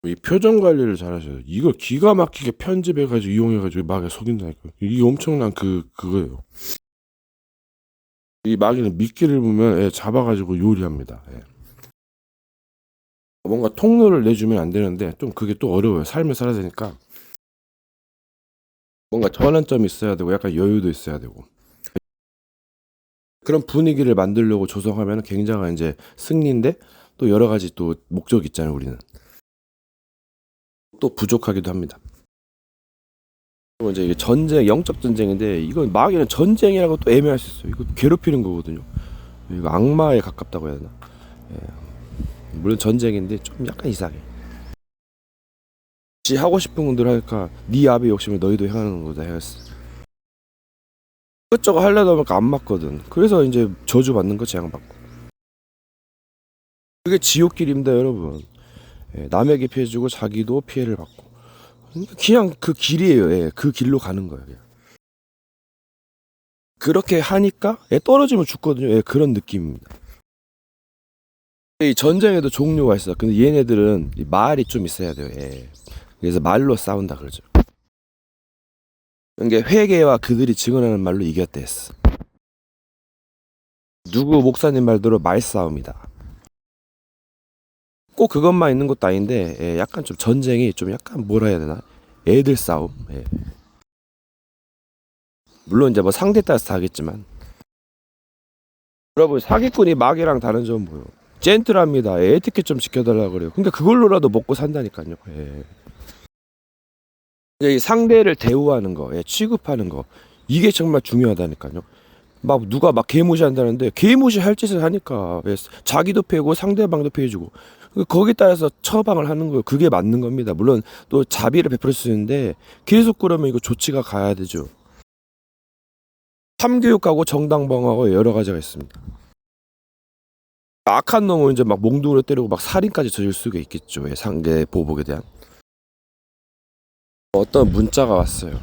이 표정 관리를 잘하셔야 돼요. 이걸 기가 막히게 편집해가지고 이용해가지고 마개 속인다니까. 이게 엄청난 그거예요. 이 마개는 미끼를 보면 잡아가지고 요리합니다. 뭔가 통로를 내주면 안 되는데 좀 그게 또 어려워요. 삶을 살아야 되니까 뭔가 전환점이 있어야 되고 약간 여유도 있어야 되고 그런 분위기를 만들려고 조성하면 굉장한 이제 승리인데 또 여러 가지 또 목적이 있잖아요. 우리는 또 부족하기도 합니다. 그리고 이제 이게 전쟁, 영적 전쟁인데 이건 마귀는 전쟁이라고 또 애매할 수 있어요. 이거 괴롭히는 거거든요. 이거 악마에 가깝다고 해야 되나? 물론 전쟁인데 좀 약간 이상해. 지 하고 싶은 분들 하니까 네 아베 욕심을 너희도 행하는 거다 해서 그것저것 하려다 보니까 안 맞거든. 그래서 이제 저주 받는 거 재앙 받고. 그게 지옥길입니다, 여러분. 남에게 피해주고 자기도 피해를 받고. 그냥 그 길이에요. 그 길로 가는 거예요. 그냥. 그렇게 하니까 떨어지면 죽거든요. 그런 느낌입니다. 이 전쟁에도 종류가 있어. 근데 얘네들은 말이 좀 있어야 돼요. 그래서 말로 싸운다 그러죠. 이게 회개와 그들이 증언하는 말로 이겼다 했어. 누구 목사님 말대로 말싸움이다. 꼭 그것만 있는 것도 아닌데 약간 좀 전쟁이 좀 약간 뭐라 해야 되나 애들 싸움. 물론 이제 뭐 상대 따라서 다르겠지만 여러분 사기꾼이 마귀랑 다른 점은 뭐예요? 젠틀합니다. 에티켓 좀 지켜달라 그래요. 그러니까 그걸로라도 먹고 산다니까요. 이 상대를 대우하는 거, 취급하는 거 이게 정말 중요하다니까요. 막 누가 막 개무시한다는데 개무시할 짓을 하니까 자기도 패고 상대방도 패해주고 거기에 따라서 처방을 하는 거예요. 그게 맞는 겁니다. 물론 또 자비를 베풀 수 있는데 계속 그러면 이거 조치가 가야 되죠. 참교육하고 정당방어하고 여러 가지가 있습니다. 악한 놈은 이제 막 몽둥이로 때리고 막 살인까지 저질 수가 있겠죠. 상대 보복에 대한 어떤 문자가 왔어요.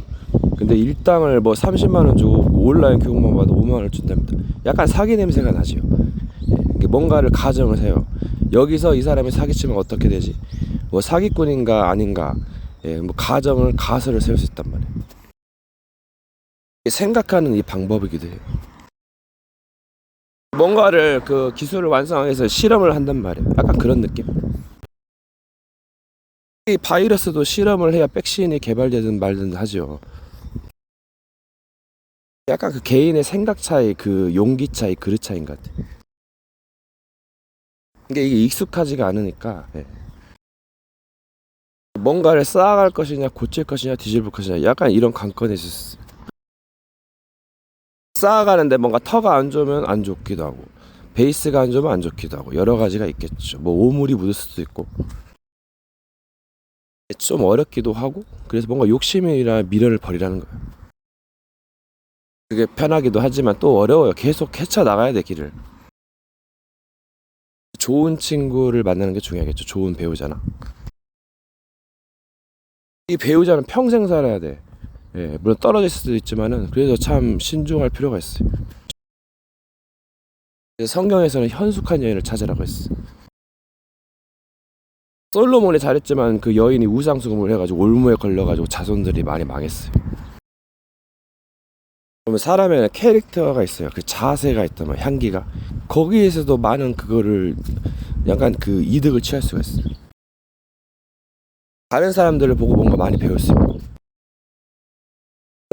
근데 일당을 뭐 30만 원 주고 온라인 교육만 봐도 5만 원을 준답니다. 약간 사기 냄새가 나지요. 뭔가를 가정을 해요. 여기서 이 사람이 사기치면 어떻게 되지? 뭐 사기꾼인가 아닌가? 뭐 가설을 세울 수 있단 말이에요. 생각하는 이 방법이기도 해요. 뭔가를 그 기술을 완성하기 위해서 실험을 한단 말이에요. 약간 그런 느낌. 이 바이러스도 실험을 해야 백신이 개발되든 말든 하죠. 약간 그 개인의 생각 차이, 그 용기 차이, 그릇 차이인 것 같아요. 이게 익숙하지가 않으니까 뭔가를 쌓아갈 것이냐, 고칠 것이냐, 뒤집을 것이냐, 약간 이런 관건이 있었어요. 쌓아가는데 뭔가 터가 안 좋으면 안 좋기도 하고, 베이스가 안 좋으면 안 좋기도 하고, 여러 가지가 있겠죠. 뭐 오물이 묻을 수도 있고, 좀 어렵기도 하고, 그래서 뭔가 욕심이나 미련을 버리라는 거예요. 그게 편하기도 하지만 또 어려워요. 계속 헤쳐나가야 돼, 길을. 좋은 친구를 만나는 게 중요하겠죠. 좋은 배우자나. 이 배우자는 평생 살아야 돼. 물론 떨어질 수도 있지만은 그래서 참 신중할 필요가 있어요. 성경에서는 현숙한 여인을 찾으라고 했어. 솔로몬이 잘했지만 그 여인이 우상숭배를 해가지고 올무에 걸려가지고 자손들이 많이 망했어요. 그러면 사람의 캐릭터가 있어요. 그 자세가 있단 말이야. 향기가 거기에서도 많은 그거를 약간 그 이득을 취할 수가 있어요. 다른 사람들을 보고 뭔가 많이 배울 수 있고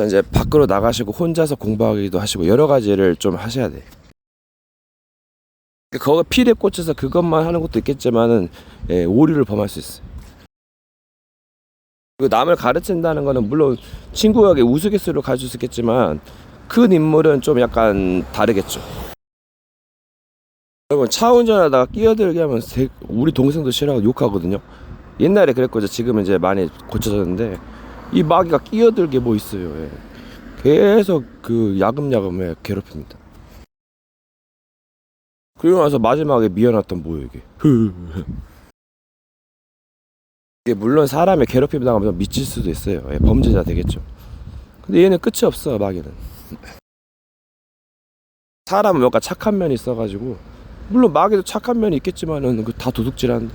이제 밖으로 나가시고 혼자서 공부하기도 하시고 여러 가지를 좀 하셔야 돼. 거기 필에 꽂혀서 그것만 하는 것도 있겠지만은 오류를 범할 수 있어요. 그리고 남을 가르친다는 거는 물론 친구에게 우스갯소리로 가르칠 수 있겠지만 큰 인물은 좀 약간 다르겠죠. 여러분 차 운전하다가 끼어들게 하면 우리 동생도 싫어하고 욕하거든요. 옛날에 그랬거든요. 지금은 이제 많이 고쳐졌는데 이 마귀가 끼어들게 뭐 있어요. 계속 그 야금야금 괴롭힙니다. 그리고 나서 마지막에 미안했던 뭐예요 이게. 이게 물론 사람의 괴롭힘 당하면 미칠 수도 있어요. 범죄자 되겠죠. 근데 얘는 끝이 없어 마귀는. 사람은 뭔가 착한 면이 있어가지고 물론 마귀도 착한 면이 있겠지만은 그 다 도둑질하는데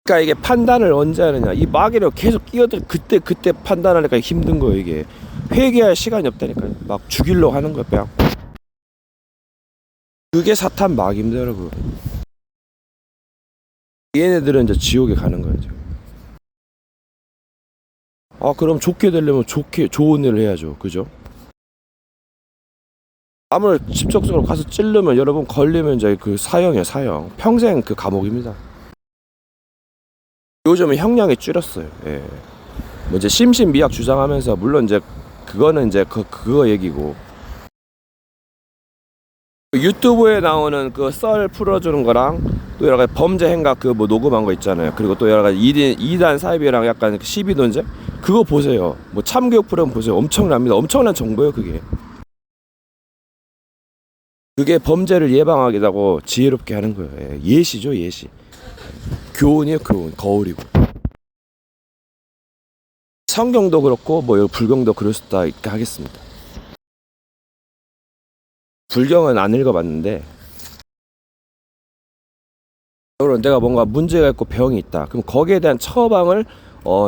그러니까 이게 판단을 언제 하느냐. 이 마귀를 계속 끼어들 그때 판단하니까 힘든 거예요. 이게 회개할 시간이 없다니까요. 막 죽이려고 하는 거야 그냥. 그게 사탄 마귀입니다 여러분. 얘네들은 이제 지옥에 가는 거예요 지금. 아 그럼 좋게 되려면 좋은 일을 해야죠. 그죠? 암을 직접적으로 가서 찌르면 여러분 걸리면 이제 그 사형이에요. 사형. 평생 그 감옥입니다. 요즘은 형량이 줄였어요. 예. 뭐 이제 심신미약 주장하면서 물론 이제 그거는 이제 그거 얘기고, 유튜브에 나오는 그 썰 풀어주는 거랑 또 여러 가지 범죄 행각 그 뭐 녹음한 거 있잖아요. 그리고 또 여러 가지 이단 사이비랑 약간 시비 논쟁 그거 보세요. 뭐 참교육 프로그램 보세요. 엄청납니다. 엄청난 정보예요 그게. 그게 범죄를 예방하기라고 지혜롭게 하는 거예요. 예. 예시죠 예시. 교훈이에요 교훈. 거울이고. 성경도 그렇고 뭐 불경도 그럴 수도 있게 하겠습니다. 불경은 안 읽어봤는데, 여러분 내가 뭔가 문제가 있고 병이 있다. 그럼 거기에 대한 처방을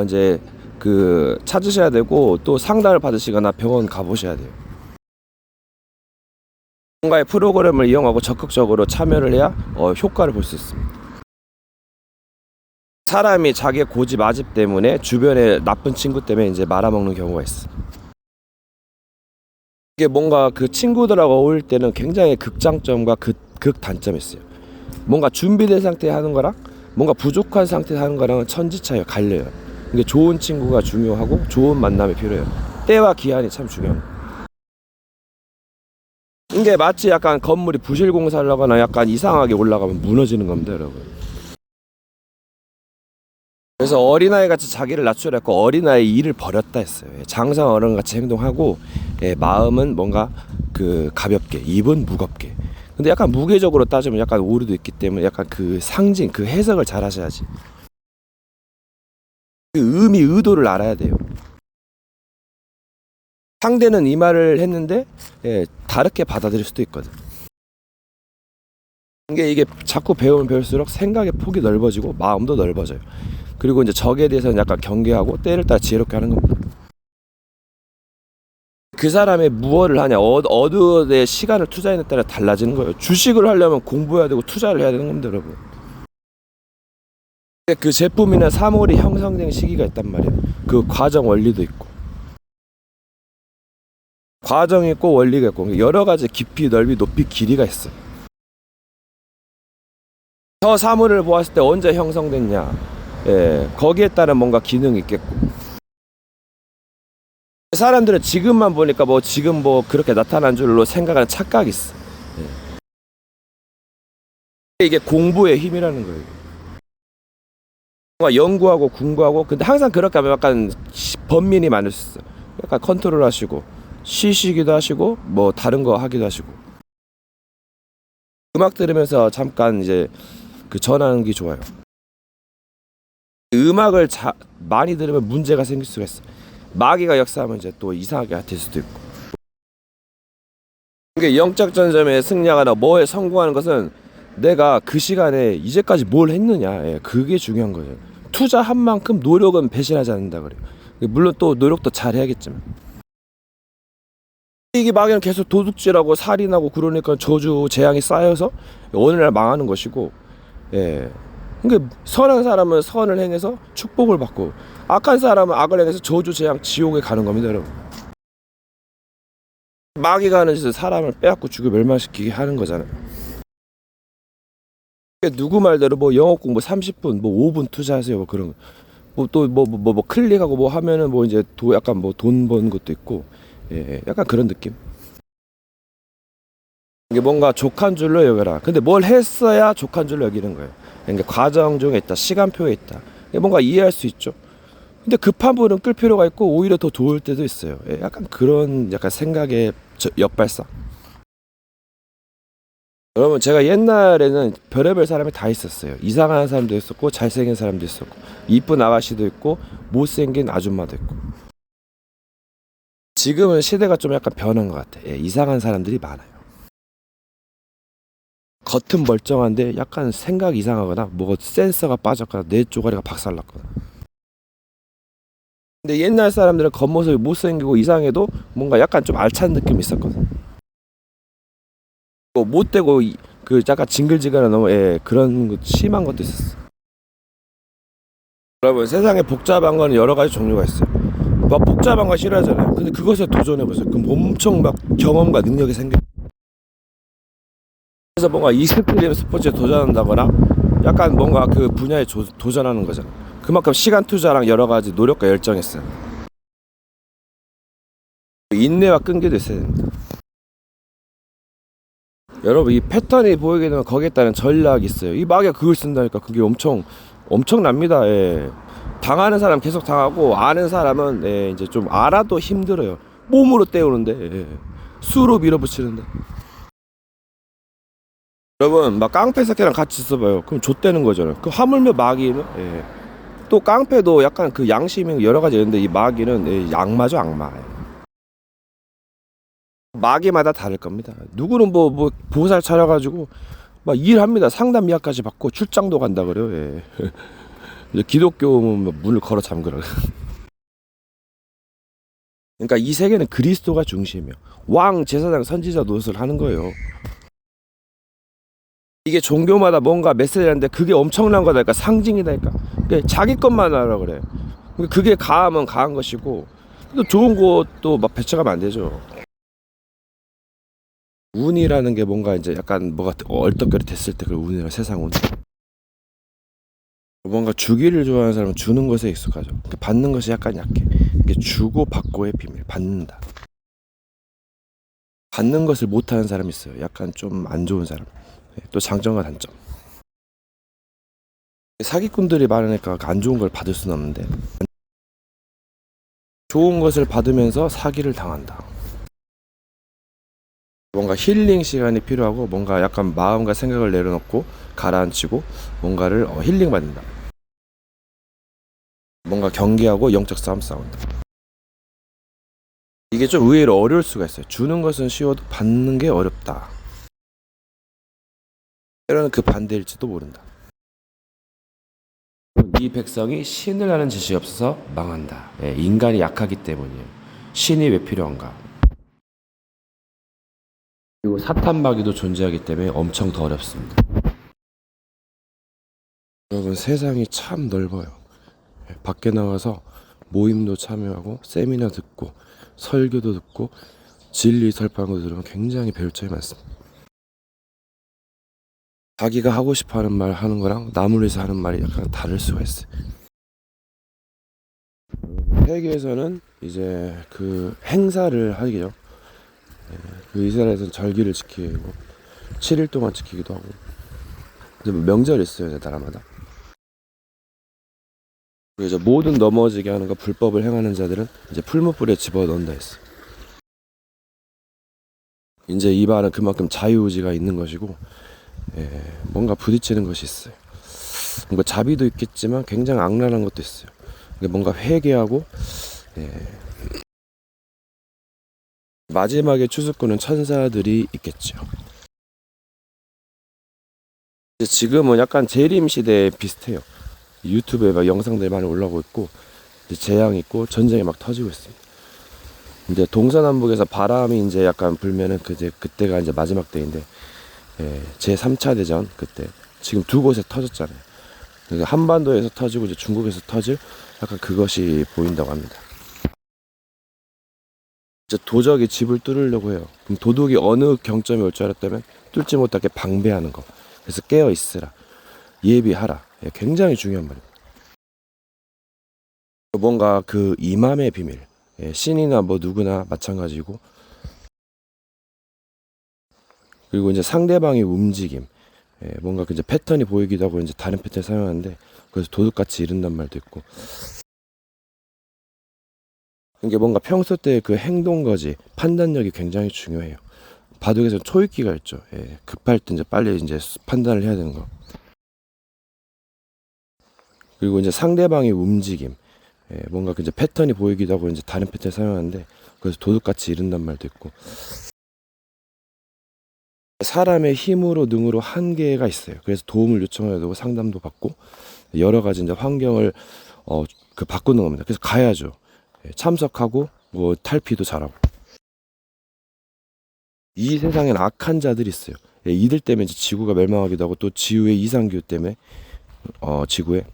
이제 그 찾으셔야 되고 또 상담을 받으시거나 병원 가보셔야 돼요. 뭔가의 프로그램을 이용하고 적극적으로 참여를 해야 효과를 볼 수 있습니다. 사람이 자기의 고집 아집 때문에 주변에 나쁜 친구 때문에 이제 말아먹는 경우가 있어. 이게 뭔가 그 친구들하고 어울릴 때는 굉장히 극장점과 극단점이 있어요. 뭔가 준비된 상태에 하는 거랑 뭔가 부족한 상태에 하는 거랑은 천지 차이가 갈려요. 이게 좋은 친구가 중요하고 좋은 만남이 필요해요. 때와 기한이 참 중요해요. 이게 마치 약간 건물이 부실 공사를 하거나 약간 이상하게 올라가면 무너지는 겁니다 여러분. 그래서 어린아이 같이 자기를 낮추려고 어린아이 일을 버렸다 했어요. 장성 어른같이 행동하고, 마음은 뭔가 그 가볍게, 입은 무겁게. 근데 약간 무게적으로 따지면 약간 오류도 있기 때문에 약간 그 상징, 그 해석을 잘 하셔야지. 그 의미, 의도를 알아야 돼요. 상대는 이 말을 했는데 다르게 받아들일 수도 있거든. 이게 자꾸 배우면 배울수록 생각의 폭이 넓어지고 마음도 넓어져요. 그리고 이제 적에 대해서는 약간 경계하고 때를 따라 지혜롭게 하는 겁니다. 그 사람의 무엇을 하냐, 어디에 시간을 투자했느냐에 따라 달라지는 거예요. 주식을 하려면 공부해야 되고 투자를 해야 되는 겁니다 여러분. 그 제품이나 사물이 형성된 시기가 있단 말이에요. 그 과정 원리도 있고, 과정이 있고 원리가 있고 여러 가지 깊이 넓이 높이 길이가 있어요. 저 사물을 보았을 때 언제 형성됐냐, 거기에 따른 뭔가 기능이 있겠고, 사람들은 지금만 보니까 뭐 지금 뭐 그렇게 나타난 줄로 생각하는 착각이 있어. 이게 공부의 힘이라는 거예요. 뭔가 연구하고 공부하고, 근데 항상 그렇게 하면 약간 번민이 많을 수 있어. 약간 컨트롤 하시고 쉬시기도 하시고 뭐 다른 거 하기도 하시고, 음악 들으면서 잠깐 이제 그 전하는 게 좋아요. 음악을 많이 들으면 문제가 생길 수가 있어. 마귀가 역사하면 이제 또 이상하게 될 수도 있고. 이게 영적 전점에 승리하거나 뭐에 성공하는 것은 내가 그 시간에 이제까지 뭘 했느냐, 그게 중요한 거예요. 투자한 만큼 노력은 배신하지 않는다 그래요. 물론 또 노력도 잘 해야겠지만, 이게 마귀는 계속 도둑질하고 살인하고 그러니까 저주 재앙이 쌓여서 어느 날 망하는 것이고, 그러니까 선한 사람은 선을 행해서 축복을 받고 악한 사람은 악을 행해서 저주 재앙 지옥에 가는 겁니다 여러분. 마귀가 하는 짓은 사람을 빼앗고 죽여 멸망시키게 하는 거잖아요. 누구 말대로 뭐 영어 공부 30분 뭐 5분 투자하세요 뭐 그런 거, 뭐 또 뭐 클릭하고 뭐 하면은 뭐 이제 약간 뭐 돈 버는 것도 있고, 약간 그런 느낌. 이게 뭔가 족한 줄로 여겨라. 근데 뭘 했어야 족한 줄로 여기는 거예요. 그러니까 과정 중에 있다, 시간표에 있다. 뭔가 이해할 수 있죠. 근데 급한 분은 끌 필요가 있고 오히려 더 도울 때도 있어요. 약간 그런 약간 생각의 역발상. 여러분 제가 옛날에는 별의별 사람이 다 있었어요. 이상한 사람도 있었고 잘생긴 사람도 있었고 이쁜 아가씨도 있고 못생긴 아줌마도 있고. 지금은 시대가 좀 약간 변한 것 같아. 이상한 사람들이 많아요. 겉은 멀쩡한데 약간 생각 이상하거나 뭐 센서가 빠졌거나 뇌 쪼가리가 박살났거나. 근데 옛날 사람들은 겉모습이 못생기고 이상해도 뭔가 약간 좀 알찬 느낌이 있었거든. 뭐 못되고 그 약간 징글징글한 너무 그런 심한 것도 있었어. 여러분 세상에 복잡한 거는 여러 가지 종류가 있어요. 막 복잡한 거 싫어하잖아요. 근데 그것에 도전해보세요. 그럼 엄청 막 경험과 능력이 생겨. 그래서 뭔가 익스트림 스포츠에 도전한다거나 약간 뭔가 그 분야에 도전하는 거잖아. 그만큼 시간 투자랑 여러 가지 노력과 열정이 있어요. 인내와 끈기도 있어야 됩니다. 여러분 이 패턴이 보이게 되면 거기에 따른 전략이 있어요. 이 막에 그걸 쓴다니까 그게 엄청납니다. 예. 당하는 사람 계속 당하고 아는 사람은 이제 좀 알아도 힘들어요. 몸으로 때우는데 수로 밀어붙이는데. 여러분 막 깡패 새끼랑 같이 있어봐요. 그럼 좆되는 거잖아요. 그 하물며 마귀는 또 깡패도 약간 그 양심이 여러 가지 있는데 이 마귀는 악마죠 악마. 마귀마다 다를 겁니다. 누구는 뭐 보살 차려가지고 막 일합니다. 상담 예약까지 받고 출장도 간다 그래요. 이제 기독교는 문을 걸어 잠그라. 그러니까 이 세계는 그리스도가 중심이에요. 왕, 제사장, 선지자 노릇을 하는 거예요. 이게 종교마다 뭔가 메시지인데 그게 엄청난 거다니까 상징이다니까. 그러니까 자기 것만 하라 그래. 그게 가하면 가한 것이고 또 좋은 것도 막 배척하면 안 되죠. 운이라는 게 뭔가 이제 약간 뭐가 얼떨결에 됐을 때 그 운이라 세상 운. 뭔가 주기를 좋아하는 사람은 주는 것에 익숙하죠. 받는 것이 약간 약해. 이게 주고 받고의 비밀. 받는다. 받는 것을 못하는 사람이 있어요. 약간 좀 안 좋은 사람. 또 장점과 단점. 사기꾼들이 많으니까 안 좋은 걸 받을 수는 없는데 좋은 것을 받으면서 사기를 당한다. 뭔가 힐링 시간이 필요하고 뭔가 약간 마음과 생각을 내려놓고 가라앉히고 뭔가를 힐링 받는다. 뭔가 경계하고 영적 싸움 싸운다. 이게 좀 의외로 어려울 수가 있어요. 주는 것은 쉬워도 받는 게 어렵다. 때로는 그 반대일지도 모른다. 이 백성이 신을 아는 지식이 없어서 망한다. 인간이 약하기 때문이에요. 신이 왜 필요한가? 그리고 사탄 마귀도 존재하기 때문에 엄청 더 어렵습니다. 여러분 세상이 참 넓어요. 밖에 나가서 모임도 참여하고 세미나 듣고 설교도 듣고 진리 설파하는 거 들으면 굉장히 배울 점이 많습니다. 자기가 하고 싶어하는 말 하는 거랑 남을 위해서 하는 말이 약간 다를 수가 있어요. 세계에서는 이제 그 행사를 하기죠. 그 이스라엘에서는 절기를 지키고 7일 동안 지키기도 하고 명절이 있어요. 이제 나라마다. 그래서 모든 넘어지게 하는 거 불법을 행하는 자들은 이제 풀무불에 집어넣는다 했어. 이제 이 말은 그만큼 자유의지가 있는 것이고 뭔가 부딪히는 것이 있어요. 뭔가 자비도 있겠지만 굉장히 악랄한 것도 있어요. 뭔가 회개하고 마지막에 추스꾸는 천사들이 있겠죠. 지금은 약간 재림 시대에 비슷해요. 유튜브에 막 영상들이 많이 올라오고 있고 재앙이 있고 전쟁이 막 터지고 있습니다. 이제 동서남북에서 바람이 이제 약간 불면은 그때가 이제 마지막 때인데 제 3차 대전 그때 지금 두 곳에 터졌잖아요. 그러니까 한반도에서 터지고 이제 중국에서 터질 약간 그것이 보인다고 합니다. 이제 도적이 집을 뚫으려고 해요. 그럼 도둑이 어느 경점에 올 줄 알았다면 뚫지 못하게 방배하는 거. 그래서 깨어 있으라, 예비하라. 굉장히 중요한 말입니다. 뭔가 그 임함의 비밀. 신이나 뭐 누구나 마찬가지고. 그리고 이제 상대방의 움직임. 뭔가 이제 패턴이 보이기도 하고 이제 다른 패턴을 사용하는데 그래서 도둑같이 이른단 말도 있고. 이게 뭔가 평소 때 그 행동거지 판단력이 굉장히 중요해요. 바둑에서 초읽기가 있죠. 급할 때 이제 빨리 이제 판단을 해야 되는 거. 그리고 이제 상대방의 움직임, 뭔가 이제 패턴이 보이기도 하고 이제 다른 패턴을 사용하는데 그래서 도둑같이 이른단 말도 있고. 사람의 힘으로 능으로 한계가 있어요. 그래서 도움을 요청해야 되고 상담도 받고 여러 가지 이제 환경을 바꾸는 겁니다. 그래서 가야죠. 예, 참석하고 뭐 탈피도 잘하고. 이 세상엔 악한 자들이 있어요. 예, 이들 때문에 이제 지구가 멸망하기도 하고 또 지구의 이상기후 때문에 지구에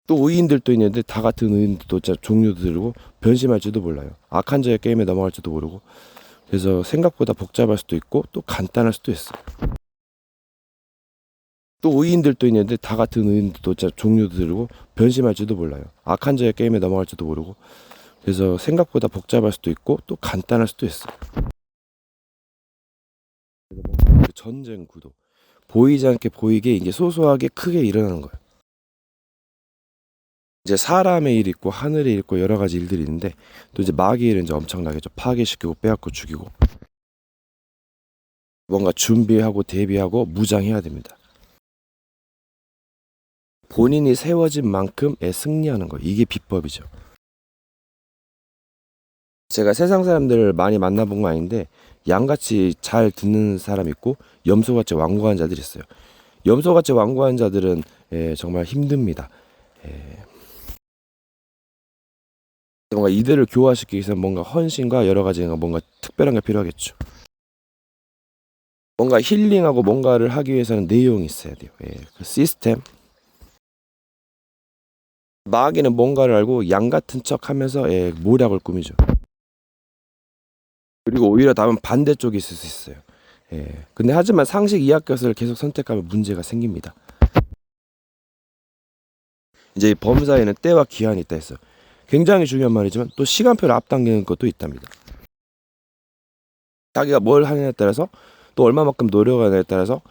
또 의인들도 있는데 다 같은 의인도 종류도 들고 변심할지도 몰라요. 악한 자의 게임에 넘어갈지도 모르고. 그래서 생각보다 복잡할 수도 있고 또 간단할 수도 있어요. 또 의인들도 있는데 다 같은 의인도 종류도 들고 변심할지도 몰라요. 악한 자의 게임에 넘어갈지도 모르고. 그래서 생각보다 복잡할 수도 있고 또 간단할 수도 있어요. 그 전쟁 구도 보이지 않게 보이게 이게 소소하게 크게 일어나는 거예요. 이제 사람의 일 있고 하늘의 일 있고 여러 가지 일들이 있는데 또 이제 마귀의 일은 이제 엄청나게 파괴시키고 빼앗고 죽이고 뭔가 준비하고 대비하고 무장해야 됩니다. 본인이 세워진 만큼에 승리하는 거 이게 비법이죠. 제가 세상 사람들을 많이 만나본 건 아닌데 양같이 잘 듣는 사람 있고 염소같이 완고한 자들이 있어요. 염소같이 완고한 자들은 정말 힘듭니다. 뭔가 이들을 교화시키기 위해서 뭔가 헌신과 여러 가지 뭔가 특별한 게 필요하겠죠. 뭔가 힐링하고 뭔가를 하기 위해서는 내용이 있어야 돼요. 그 시스템. 마귀는 뭔가를 알고 양 같은 척 하면서 모략을 꾸미죠. 그리고 오히려 다음은 반대쪽이 있을 수 있어요. 근데 하지만 상식 이학 것을 계속 선택하면 문제가 생깁니다. 이제 범사에는 때와 기한이 있다 했어요. 굉장히 중요한 말이지만 또 시간표를 앞당기는 것도 있답니다. 자기가 뭘 하느냐에 따라서 또 얼마만큼 노력하느냐에 따라서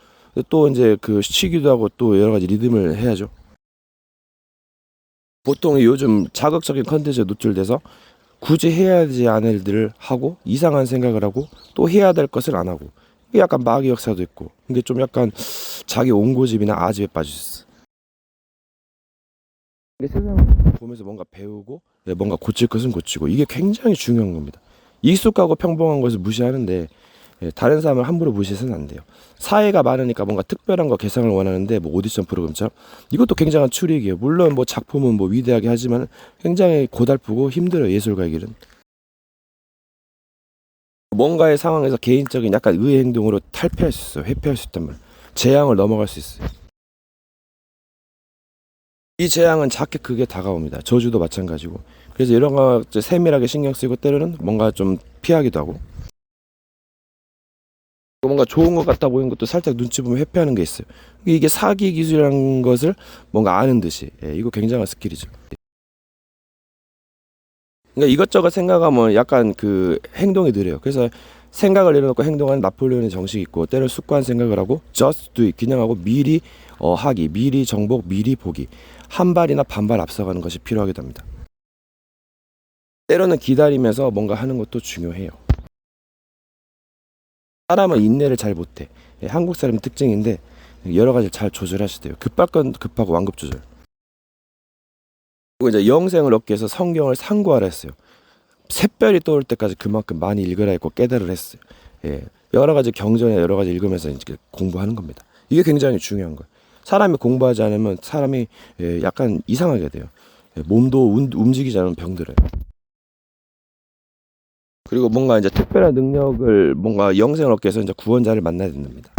또 이제 그 쉬기도 하고 또 여러 가지 리듬을 해야죠. 보통 요즘 자극적인 컨텐츠에 노출돼서 굳이 해야 하지 않을 일들을 하고 이상한 생각을 하고 또 해야 될 것을 안 하고 이게 약간 마귀 역사도 있고 이게 좀 약간 자기 온고집이나 아집에 빠질 수 있어. 근데 세상을 보면서 뭔가 배우고 뭔가 고칠 것은 고치고 이게 굉장히 중요한 겁니다. 익숙하고 평범한 것을 무시하는데 다른 사람을 함부로 무시해서는 안 돼요. 사회가 많으니까 뭔가 특별한 거 개성을 원하는데 뭐 오디션 프로그램처럼 이것도 굉장한 출입이에요. 물론 뭐 작품은 뭐 위대하게 하지만 굉장히 고달프고 힘들어요. 예술가의 길은. 뭔가의 상황에서 개인적인 약간 의의 행동으로 탈피할 수 있어요. 회피할 수 있단 말이에요. 재앙을 넘어갈 수 있어요. 이 재앙은 작게 크게 다가옵니다. 저주도 마찬가지고. 그래서 이런 거 세밀하게 신경 쓰고 때로는 뭔가 좀 피하기도 하고 뭔가 좋은 것 같다 보이는 것도 살짝 눈치 보면 회피하는 게 있어요. 이게 사기 기술이라는 것을 뭔가 아는 듯이 이거 굉장한 스킬이죠. 그러니까 이것저것 생각하면 약간 그 행동이 느려요. 그래서 생각을 내려놓고 행동하는 나폴레온의 정식이 있고 때로 습관 생각을 하고 just do it 그냥 하고 미리 하기 미리 정복 미리 보기 한 발이나 반발 앞서가는 것이 필요하기도 합니다. 때로는 기다리면서 뭔가 하는 것도 중요해요. 사람은 인내를 잘 못해. 한국 사람의 특징인데 여러 가지를 잘 조절하셔야 돼요. 급할 건 급하고 완급 조절. 그리고 이제 영생을 얻기 위해서 성경을 상고하라 했어요. 샛별이 떠올 때까지 그만큼 많이 읽으라 했고 깨달으라 했어요. 여러 가지 경전에 여러 가지 읽으면서 이제 공부하는 겁니다. 이게 굉장히 중요한 거예요. 사람이 공부하지 않으면 사람이 약간 이상하게 돼요. 몸도 움직이지 않으면 병들어요. 그리고 뭔가 이제 특별한 능력을 뭔가 영생을 얻기 위해서 이제 구원자를 만나야 됩니다.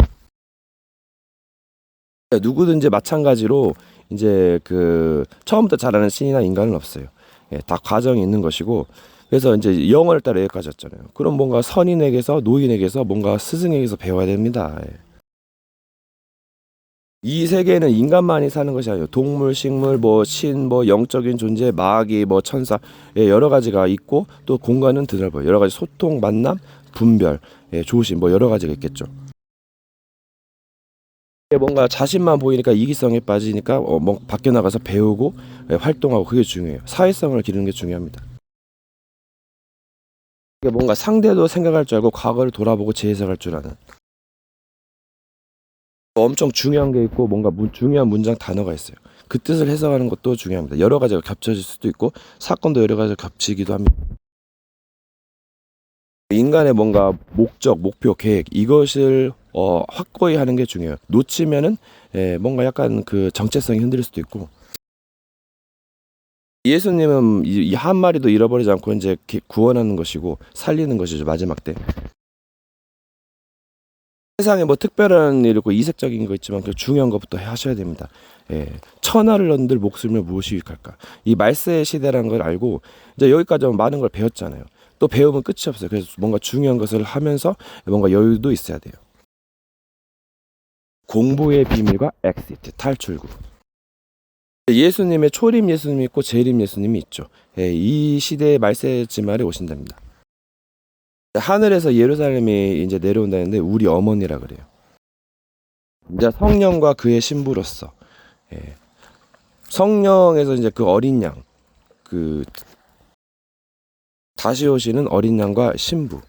누구든지 마찬가지로 이제 그 처음부터 잘하는 신이나 인간은 없어요. 다 과정이 있는 것이고 그래서 이제 영어를 따라 여기까지 왔잖아요. 그럼 뭔가 선인에게서 노인에게서 뭔가 스승에게서 배워야 됩니다. 이 세계는 인간만이 사는 것이 아니에요. 동물, 식물, 뭐 신, 뭐 영적인 존재, 마귀, 뭐 천사 여러 가지가 있고 또 공간은 드넓어요. 여러 가지 소통, 만남, 분별, 조심 뭐 여러 가지가 있겠죠. 뭔가 자신만 보이니까 이기성에 빠지니까 뭐 밖에 나가서 배우고 활동하고 그게 중요해요. 사회성을 기르는 게 중요합니다. 뭔가 상대도 생각할 줄 알고 과거를 돌아보고 재해석할 줄 아는 엄청 중요한 게 있고 뭔가 중요한 문장 단어가 있어요. 그 뜻을 해석하는 것도 중요합니다. 여러 가지가 겹쳐질 수도 있고 사건도 여러 가지가 겹치기도 합니다. 인간의 뭔가 목적, 목표, 계획 이것을 확고히 하는 게 중요해요. 놓치면은 뭔가 약간 그 정체성이 흔들릴 수도 있고. 예수님은 이 한 마리도 잃어버리지 않고 이제 구원하는 것이고 살리는 것이죠, 마지막 때. 세상에 뭐 특별한 일 있고 이색적인 거 있지만 그 중요한 것부터 하셔야 됩니다. 천하를 얻을 목숨을 무엇이 유익할까? 이 말세의 시대라는 걸 알고 이제 여기까지 많은 걸 배웠잖아요. 또 배우면 끝이 없어요. 그래서 뭔가 중요한 것을 하면서 뭔가 여유도 있어야 돼요. 공부의 비밀과 엑시트, 탈출구. 예수님의 초림 예수님이 있고 재림 예수님이 있죠. 이 시대의 말세지말에 오신답니다. 하늘에서 예루살렘이 이제 내려온다는데 우리 어머니라 그래요. 이제 성령과 그의 신부로서 성령에서 이제 그 어린 양, 그 다시 오시는 어린 양과 신부.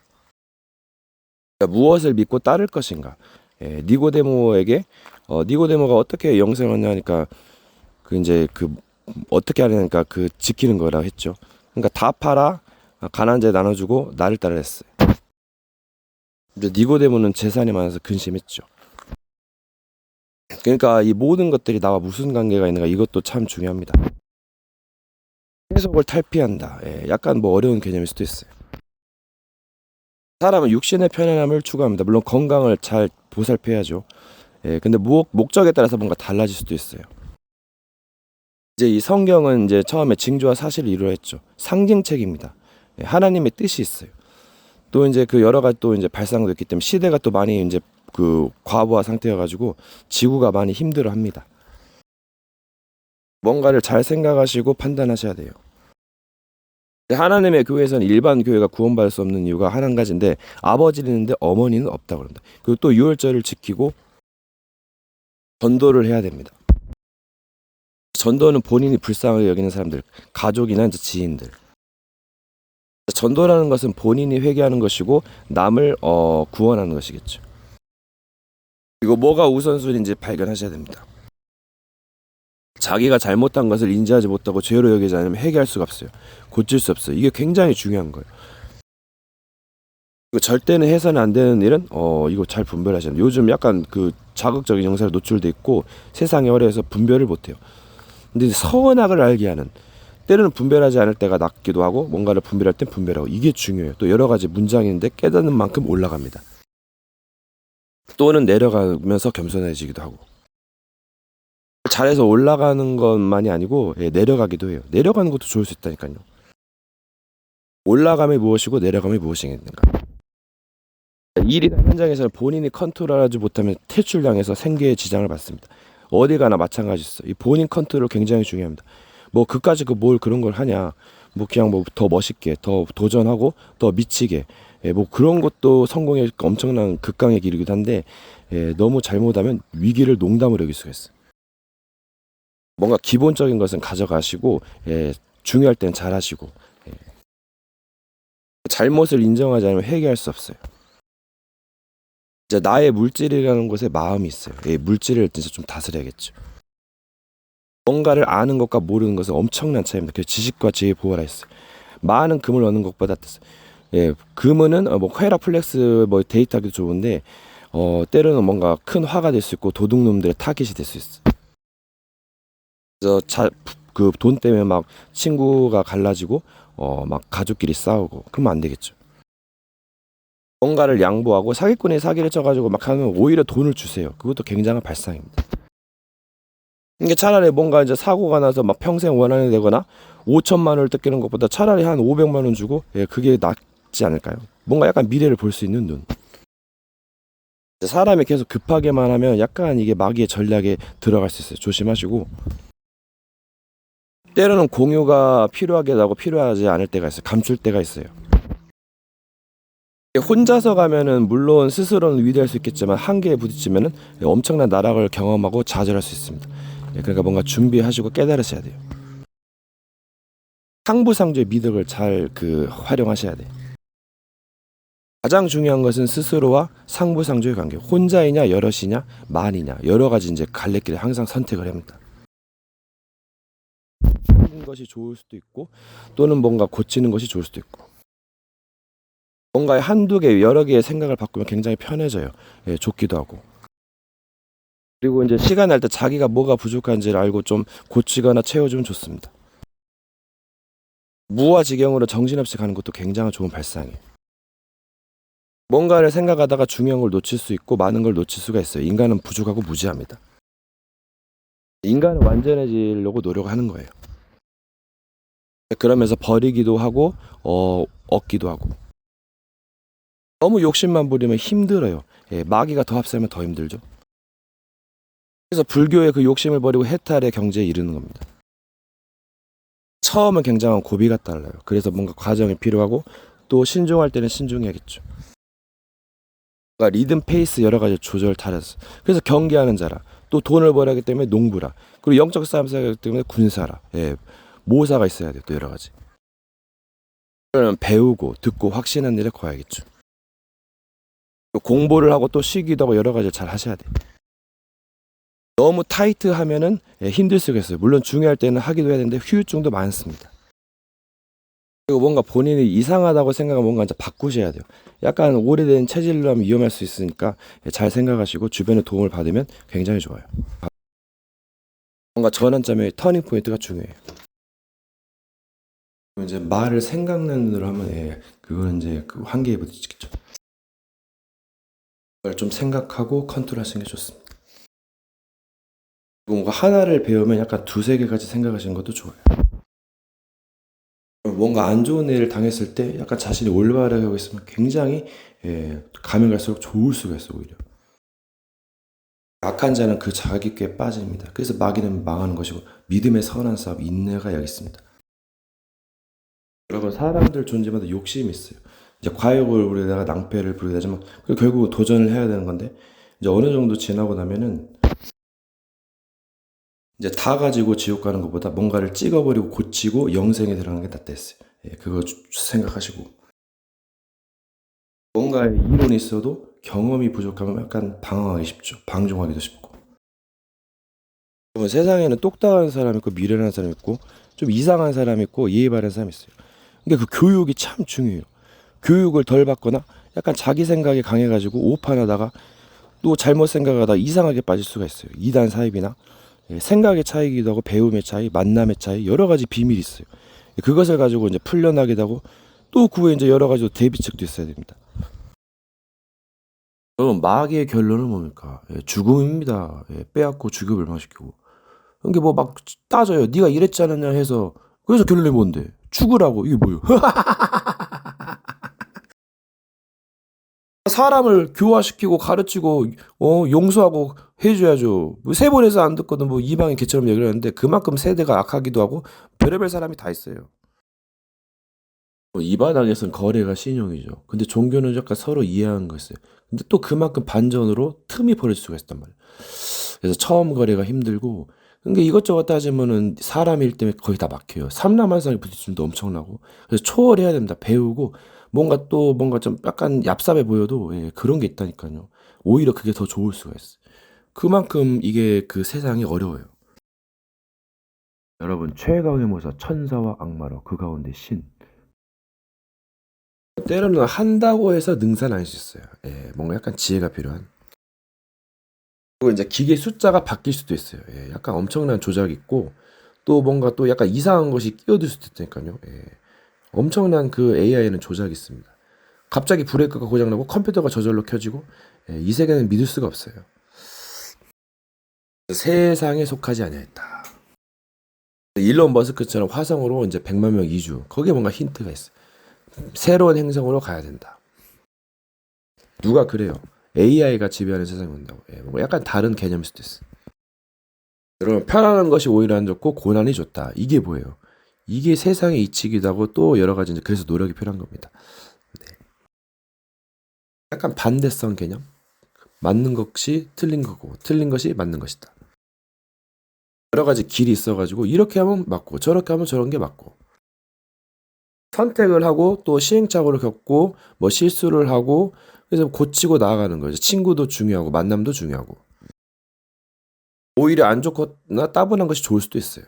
그러니까 무엇을 믿고 따를 것인가? 니고데모에게 니고데모가 어떻게 영생을 하냐 하니까 그 이제 그 어떻게 하려니까 그 지키는 거라 했죠. 그러니까 다 팔아 가난한 자 나눠주고 나를 따라 했어요. 근데 니고데모는 재산이 많아서 근심했죠. 그러니까 이 모든 것들이 나와 무슨 관계가 있는가 이것도 참 중요합니다. 해석을 탈피한다. 약간 뭐 어려운 개념일 수도 있어요. 사람은 육신의 편안함을 추구합니다. 물론 건강을 잘 보살펴야죠. 근데 목적에 따라서 뭔가 달라질 수도 있어요. 이제 이 성경은 이제 처음에 징조와 사실을 이루어했죠. 상징책입니다. 하나님의 뜻이 있어요. 또 이제 그 여러 가지 또 이제 발상도 있기 때문에 시대가 또 많이 이제 그 과부하 상태여가지고 지구가 많이 힘들어합니다. 뭔가를 잘 생각하시고 판단하셔야 돼요. 하나님의 교회에서는 일반 교회가 구원받을 수 없는 이유가 한 가지인데 아버지는 있는데 어머니는 없다고 그럽니다. 그리고 또 유월절을 지키고 전도를 해야 됩니다. 전도는 본인이 불쌍하게 여기는 사람들, 가족이나 이제 지인들. 전도라는 것은 본인이 회개하는 것이고 남을 구원하는 것이겠죠. 이거 뭐가 우선순위인지 발견하셔야 됩니다. 자기가 잘못한 것을 인지하지 못하고 죄로 여기지 않으면 회개할 수가 없어요. 고칠 수 없어요. 이게 굉장히 중요한 거예요. 절대는 해서는 안 되는 일은 이거 잘 분별하셔야 돼요. 요즘 약간 그 자극적인 영상에 노출돼 있고 세상에 어려서 분별을 못해요. 근데 선악을 알게 하는 때로는 분별하지 않을 때가 낫기도 하고 뭔가를 분별할 땐 분별하고 이게 중요해요. 또 여러 가지 문장이 있는데 깨닫는 만큼 올라갑니다. 또는 내려가면서 겸손해지기도 하고 잘해서 올라가는 것만이 아니고 내려가기도 해요. 내려가는 것도 좋을 수 있다니까요. 올라감이 무엇이고 내려감이 무엇이겠는가. 일이나 현장에서는 본인이 컨트롤하지 못하면 퇴출당해서 생계에 지장을 받습니다. 어디 가나 마찬가지였어요. 이 본인 컨트롤 굉장히 중요합니다. 뭐 그까지 그 뭘 그런 걸 하냐. 뭐 그냥 뭐 더 멋있게, 더 도전하고, 더 미치게. 뭐 그런 것도 성공의 엄청난 극강의 길이기도 한데 너무 잘못하면 위기를 농담으로 여길 수가 있어요. 뭔가 기본적인 것은 가져가시고 중요할 땐 잘하시고 잘못을 인정하지 않으면 회개할 수 없어요. 이제 나의 물질이라는 것에 마음이 있어요. 물질을 진짜 좀 다스려야겠죠. 뭔가를 아는 것과 모르는 것은 엄청난 차이입니다. 그래서 지식과 지혜의 보호라 했어요. 많은 금을 얻는 것보다 금은 뭐 퀘라 플렉스 뭐 데이터도 좋은데 때로는 뭔가 큰 화가 될 수 있고 도둑놈들의 타깃이 될 수 있어. 그래서 그 돈 때문에 막 친구가 갈라지고 막 가족끼리 싸우고 그러면 안 되겠죠. 뭔가를 양보하고 사기꾼이 사기를 쳐가지고 막 하면 오히려 돈을 주세요. 그것도 굉장한 발상입니다. 이게 차라리 뭔가 이제 사고가 나서 막 평생 원한이 되거나 5천만 원을 뜯기는 것보다 차라리 한 500만 원 주고 그게 낫지 않을까요? 뭔가 약간 미래를 볼 수 있는 눈. 사람이 계속 급하게만 하면 약간 이게 마귀의 전략에 들어갈 수 있어요. 조심하시고. 때로는 공유가 필요하게 하고 필요하지 않을 때가 있어요. 감출 때가 있어요. 혼자서 가면은 물론 스스로는 위대할 수 있겠지만 한계에 부딪히면은 엄청난 나락을 경험하고 좌절할 수 있습니다. 그러니까 뭔가 준비하시고 깨달으셔야 돼요. 상부상조의 미덕을 잘 활용하셔야 돼요. 가장 중요한 것은 스스로와 상부상조의 관계. 혼자이냐 여럿이냐 많이냐 여러 가지 이제 갈래길을 항상 선택을 합니다. 하는 것이 좋을 수도 있고 또는 뭔가 고치는 것이 좋을 수도 있고. 뭔가에 한두 개, 여러 개의 생각을 바꾸면 굉장히 편해져요. 예, 좋기도 하고. 그리고 이제 시간 날 때 자기가 뭐가 부족한지를 알고 좀 고치거나 채워주면 좋습니다. 무아지경으로 정신없이 가는 것도 굉장히 좋은 발상이에요. 뭔가를 생각하다가 중요한 걸 놓칠 수 있고 많은 걸 놓칠 수가 있어요. 인간은 부족하고 무지합니다. 인간은 완전해지려고 노력하는 거예요. 그러면서 버리기도 하고 얻기도 하고. 너무 욕심만 부리면 힘들어요. 예, 마귀가 더 앞서면 더 힘들죠. 그래서 불교의 그 욕심을 버리고 해탈의 경지에 이르는 겁니다. 처음은 굉장한 고비가 달라요. 그래서 뭔가 과정이 필요하고 또 신중할 때는 신중해야겠죠. 그러니까 리듬, 페이스 여러 가지 조절 잘해서. 그래서 경기하는 자라. 또 돈을 벌어야 하기 때문에 농부라. 그리고 영적 싸움 써야 하기 때문에 군사라. 예, 모사가 있어야 돼요. 또 여러 가지. 그러면 배우고 듣고 확신한 일에 거야겠죠. 또 공부를 하고 또 쉬기도 하고 여러 가지 잘 하셔야 돼요. 너무 타이트하면은 힘들 수가 있어요. 물론 중요할 때는 하기도 해야 되는데 후유증도 많습니다. 그리고 뭔가 본인이 이상하다고 생각하면 뭔가 이제 바꾸셔야 돼요. 약간 오래된 체질로 하면 위험할 수 있으니까 잘 생각하시고 주변의 도움을 받으면 굉장히 좋아요. 뭔가 전환점의 터닝 포인트가 중요해요. 이제 말을 생각나는 대로 하면 그건 이제 그 한계에 부딪히겠죠. 그걸 좀 생각하고 컨트롤하시는 게 좋습니다. 뭔가 하나를 배우면 약간 두세 개까지 생각하시는 것도 좋아요. 뭔가 안 좋은 일을 당했을 때 약간 자신이 올바르게 하고 있으면 굉장히 가면 갈수록 좋을 수가 있어 오히려. 악한 자는 그 자기 꾀에 빠집니다. 그래서 마귀는 망하는 것이고 믿음의 선한 싸움 인내가 여기 있습니다. 여러분 사람들 존재마다 욕심이 있어요. 이제 과욕을 부리다가 낭패를 부리게 되지만 결국 도전을 해야 되는 건데 이제 어느 정도 지나고 나면은 이제 다 가지고 지옥 가는 것보다 뭔가를 찍어버리고 고치고 영생에 들어가는 게 낫다 했어요. 그거 생각하시고 뭔가에 이론이 있어도 경험이 부족하면 약간 방황하기 쉽죠. 방종하기도 쉽고. 세상에는 똑딱한 사람 있고 미련한 사람 있고 좀 이상한 사람 있고 예의 바른 사람 있어요. 그러니까 그 교육이 참 중요해요. 교육을 덜 받거나 약간 자기 생각이 강해가지고 오판하다가 또 잘못 생각하다 이상하게 빠질 수가 있어요. 이단 사입이나 생각의 차이기도 하고 배움의 차이, 만남의 차이 여러 가지 비밀이 있어요. 그것을 가지고 이제 풀려나기도 하고 또 그 후에 이제 여러 가지 대비책도 있어야 됩니다. 그럼 마귀의 결론은 뭡니까? 죽음입니다. 빼앗고 죽여 멸망시키고. 이게 뭐 막 따져요. 네가 이랬지 않았냐 해서 그래서 결론이 뭔데? 죽으라고 이게 뭐예요? 사람을 교화시키고 가르치고 용서하고 해줘야죠. 뭐 세 번에서 안 듣거든 뭐 이방인 개처럼 얘기를 하는데 그만큼 세대가 악하기도 하고 별의별 사람이 다 있어요. 이 바닥에서는 거래가 신용이죠. 근데 종교는 약간 서로 이해하는 거 있어요. 근데 또 그만큼 반전으로 틈이 벌어질 수가 있단 말이에요. 그래서 처음 거래가 힘들고 근데 이것저것 따지면은 사람 일 때문에 거의 다 막혀요. 삼라만상의 부딪힘도 엄청나고 그래서 초월해야 됩니다. 배우고 뭔가 또 뭔가 좀 약간 얍삽해 보여도 그런 게 있다니까요. 오히려 그게 더 좋을 수가 있어요. 그만큼 이게 그 세상이 어려워요. 여러분 최강의 모사 천사와 악마로 그 가운데 신. 때로는 한다고 해서 능사는 아닐 수 있어요. 뭔가 약간 지혜가 필요한. 그리고 이제 기계 숫자가 바뀔 수도 있어요. 약간 엄청난 조작이 있고 또 뭔가 또 약간 이상한 것이 끼어들 수도 있다니까요. 엄청난 그 AI에는 조작이 있습니다. 갑자기 브레이크가 고장나고 컴퓨터가 저절로 켜지고 이 세계는 믿을 수가 없어요. 세상에 속하지 아니하였다. 일론 머스크처럼 화성으로 이제 100만 명 이주. 거기에 뭔가 힌트가 있어요. 새로운 행성으로 가야 된다. 누가 그래요? AI가 지배하는 세상이 온다고. 뭐 약간 다른 개념일 수도 있어. 여러분 편안한 것이 오히려 안 좋고 고난이 좋다. 이게 뭐예요? 이게 세상의 이치기도 하고 또 여러 가지 이제 그래서 노력이 필요한 겁니다. 네. 약간 반대성 개념. 맞는 것이 틀린 거고 틀린 것이 맞는 것이다. 여러 가지 길이 있어가지고 이렇게 하면 맞고 저렇게 하면 저런 게 맞고 선택을 하고 또 시행착오를 겪고 뭐 실수를 하고 그래서 고치고 나아가는 거죠. 친구도 중요하고 만남도 중요하고 오히려 안 좋거나 따분한 것이 좋을 수도 있어요.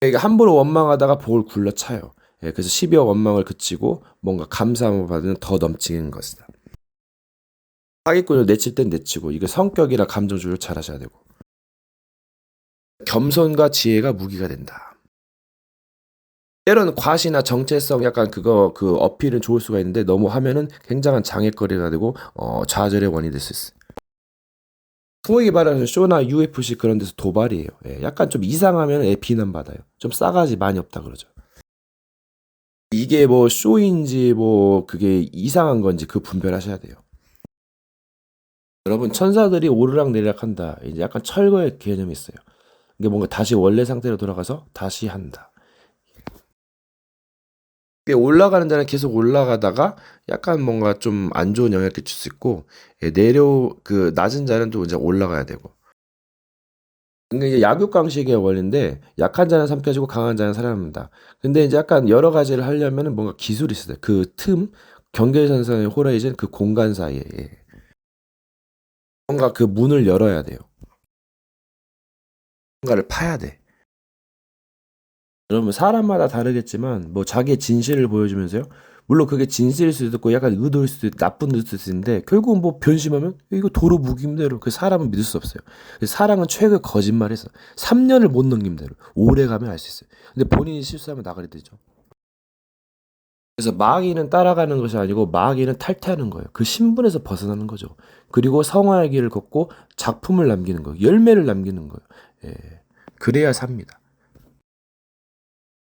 이게 함부로 원망하다가 복을 굴러 차요. 그래서 12억 원망을 그치고 뭔가 감사함을 받는 더 넘치는 것이다. 사기꾼을 내칠 땐 내치고 이게 성격이라 감정 조절 잘 하셔야 되고 겸손과 지혜가 무기가 된다. 때로는 과시나 정체성 약간 그 어필은 좋을 수가 있는데 너무 하면은 굉장한 장애거리가 되고 좌절의 원인이 될 수 있어요. 소위 말하는 쇼나 UFC 그런 데서 도발이에요. 약간 좀 이상하면 비난받아요. 좀 싸가지 많이 없다 그러죠. 이게 뭐 쇼인지 뭐 그게 이상한 건지 그 분별하셔야 돼요. 여러분 천사들이 오르락내리락한다. 이제 약간 철거의 개념이 있어요. 이게 뭔가 다시 원래 상태로 돌아가서 다시 한다. 이게 올라가는 자는 계속 올라가다가 약간 뭔가 좀 안 좋은 영향을 끼칠 수 있고 그 낮은 자는 또 이제 올라가야 되고. 그러니까 이게 약육강식의 원리인데 약한 자는 삼켜지고 강한 자는 살아납니다. 근데 이제 약간 여러 가지를 하려면 뭔가 기술이 있어요. 그 틈, 경계선상의 호라이즌 그 공간 사이에 뭔가 그 문을 열어야 돼요. 뭔가를 파야 돼. 여러분 사람마다 다르겠지만 뭐 자기의 진실을 보여주면서요. 물론 그게 진실일 수도 있고 약간 의도일 수도 있고 나쁜 의도일 수도 있는데 결국은 뭐 변심하면 이거 도로 묵임대로 그 사람은 믿을 수 없어요. 그래서 사랑은 최고의 거짓말에서 3년을 못 넘기면 대로 오래 가면 알 수 있어요. 근데 본인이 실수하면 나가리 되죠. 그래서 마귀는 따라가는 것이 아니고 마귀는 탈퇴하는 거예요. 그 신분에서 벗어나는 거죠. 그리고 성화의 길을 걷고 작품을 남기는 거예요. 열매를 남기는 거예요. 예. 그래야 삽니다.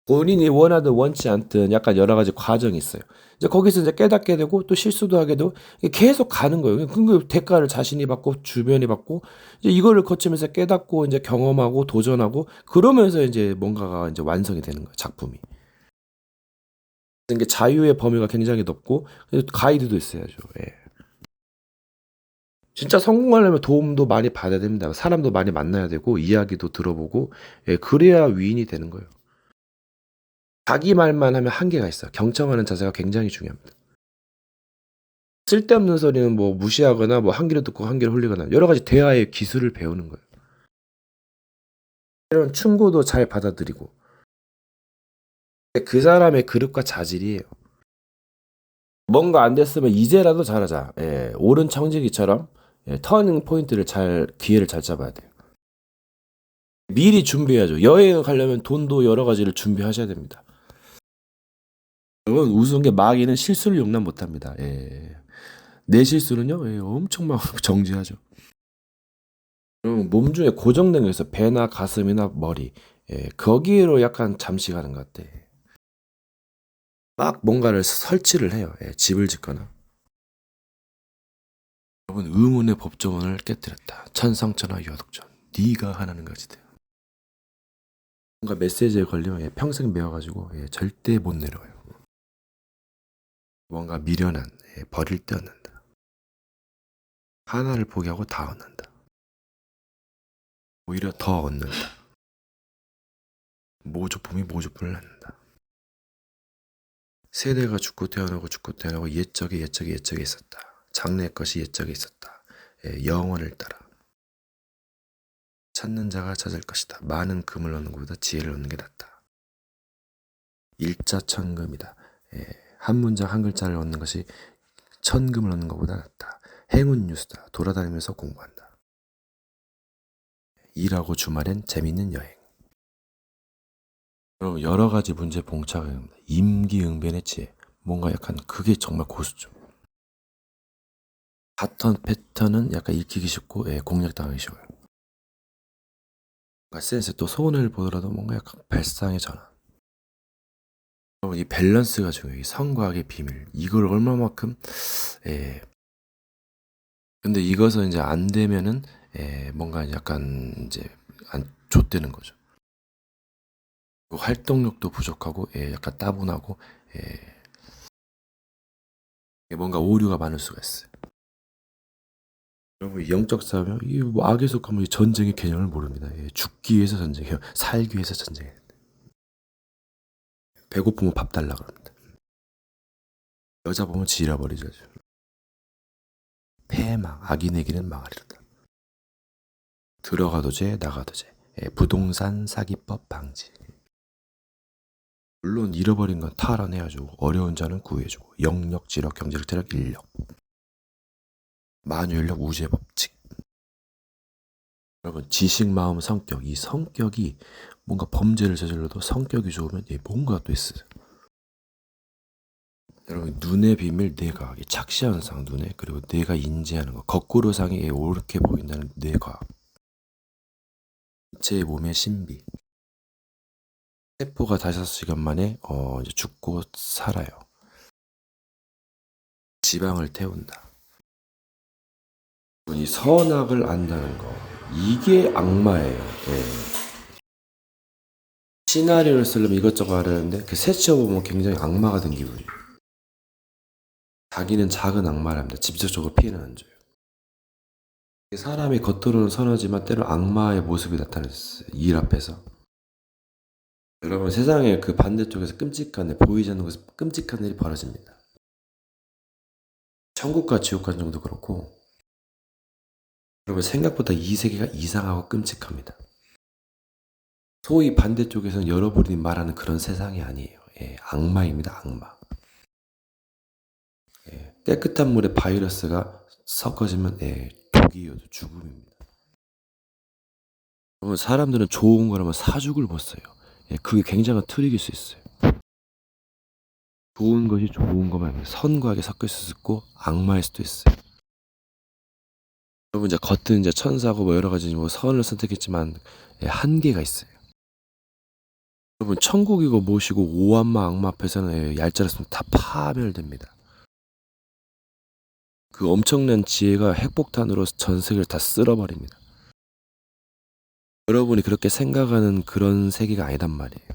본인이 원하든 원치 않든 약간 여러 가지 과정이 있어요. 이제 거기서 이제 깨닫게 되고 또 실수도 하게 되고 계속 가는 거예요. 그 대가를 자신이 받고 주변이 받고 이제 이거를 거치면서 깨닫고 이제 경험하고 도전하고 그러면서 이제 뭔가가 이제 완성이 되는 거예요. 작품이. 이게 자유의 범위가 굉장히 높고 가이드도 있어야죠. 예. 진짜 성공하려면 도움도 많이 받아야 됩니다. 사람도 많이 만나야 되고 이야기도 들어보고 그래야 위인이 되는 거예요. 자기 말만 하면 한계가 있어요. 경청하는 자세가 굉장히 중요합니다. 쓸데없는 소리는 뭐 무시하거나 뭐 한 귀로 듣고 한 귀로 흘리거나 여러 가지 대화의 기술을 배우는 거예요. 이런 충고도 잘 받아들이고 그 사람의 그릇과 자질이에요. 뭔가 안 됐으면 이제라도 잘하자. 옳은 청지기처럼 터닝 포인트를 기회를 잘 잡아야 돼요. 미리 준비해야죠. 여행을 가려면 돈도 여러 가지를 준비하셔야 됩니다. 여러분 우스운 게 마귀는 실수를 용납 못합니다. 내 실수는요 엄청 막 정지하죠. 그럼 몸 중에 고정된 게 있어. 배나 가슴이나 머리. 거기로 약간 잠시 가는 것 같아. 막 뭔가를 설치를 해요. 집을 짓거나. 여러분 의문의 법조문을 깨뜨렸다. 천상천하 여독전. 네가 하나는 것이다. 뭔가 메시지에 걸려 평생 배워가지고 절대 못 내려와요. 뭔가 미련한 버릴 데 얻는다. 하나를 포기하고 다 얻는다. 오히려 더 얻는다. 모조품이 모조품을 낳는다. 세대가 죽고 태어나고 옛적에 있었다. 장래 것이 옛적에 있었다. 영원을 따라. 찾는 자가 찾을 것이다. 많은 금을 얻는 것보다 지혜를 얻는 게 낫다. 일자천금이다. 한 문장 한 글자를 얻는 것이 천금을 얻는 것보다 낫다. 행운 뉴스다. 돌아다니면서 공부한다. 일하고 주말엔 재밌는 여행. 여러분 여러 가지 문제 봉착합니다. 임기응변의 지혜. 뭔가 약간 그게 정말 고수죠. 패턴은 약간 읽히기 쉽고 공략당하기 쉬워요. 센스 또 손을 보더라도 뭔가 약간 발상의 전환. 여러분 이 밸런스가 중요해요. 이 성과학의 비밀. 이걸 얼마만큼 근데 이것은 이제 안 되면은 뭔가 약간 이제 안 좆되는 거죠. 활동력도 부족하고 약간 따분하고 뭔가 오류가 많을 수가 있어요. 여러분 영적 싸움이요? 이뭐 악에 속하면 전쟁의 개념을 모릅니다. 죽기 위해서 전쟁이에요. 살기 위해서 전쟁이에요. 배고프면 밥 달라 그럽니다. 여자 보면 지려버리죠. 패망 악인에게는 망하리로다. 들어가도 죄 나가도 죄. 부동산 사기법 방지. 물론 잃어버린 건 탈환해야죠. 어려운 자는 구해주고 영력, 지력, 경제력, 체력, 인력, 만유인력, 우주의 법칙. 여러분 지식, 마음, 성격, 이 성격이 뭔가 범죄를 저질러도 성격이 좋으면 뭔가 또 있어요. 여러분 눈의 비밀 뇌과학, 착시현상 눈에, 그리고 뇌가 인지하는 거, 거꾸로상이 옳게 보인다는 뇌과학, 제 몸의 신비. 세포가 5시간 만에 이제 죽고 살아요. 지방을 태운다. 이 선악을 안다는 거, 이게 악마예요. 예. 시나리오를 쓰려면 이것저것 하려는데 그 세치어보면 굉장히 악마가 된 기분이에요. 자기는 작은 악마랍니다. 직접적으로 피해는 안 줘요. 사람이 겉으로는 선하지만 때로 악마의 모습이 나타났어요. 일 앞에서. 여러분 세상에 그 반대쪽에서 끔찍한 일, 보이지 않는 곳에서 끔찍한 일이 벌어집니다. 천국과 지옥과 정도 그렇고, 여러분 생각보다 이 세계가 이상하고 끔찍합니다. 소위 반대쪽에서는 여러분이 말하는 그런 세상이 아니에요. 예, 악마입니다. 악마. 예, 깨끗한 물에 바이러스가 섞어지면 독이어도 죽음입니다. 여러분 사람들은 좋은 거라면 사죽을 못 써요. 예, 그게 굉장한 트릭일 수 있어요. 좋은 것이 좋은 것만 선과 악이 섞여 있을 수 있고 악마일 수도 있어요. 여러분 이제 겉은 이제 천사고 뭐 여러 가지 뭐 선을 선택했지만 한계가 있어요. 여러분 천국이고 뭐시고 오한마 악마 앞에서는 얄짤았으면 다 파멸됩니다. 그 엄청난 지혜가 핵폭탄으로 전 세계를 다 쓸어버립니다. 여러분이 그렇게 생각하는 그런 세계가 아니단 말이에요.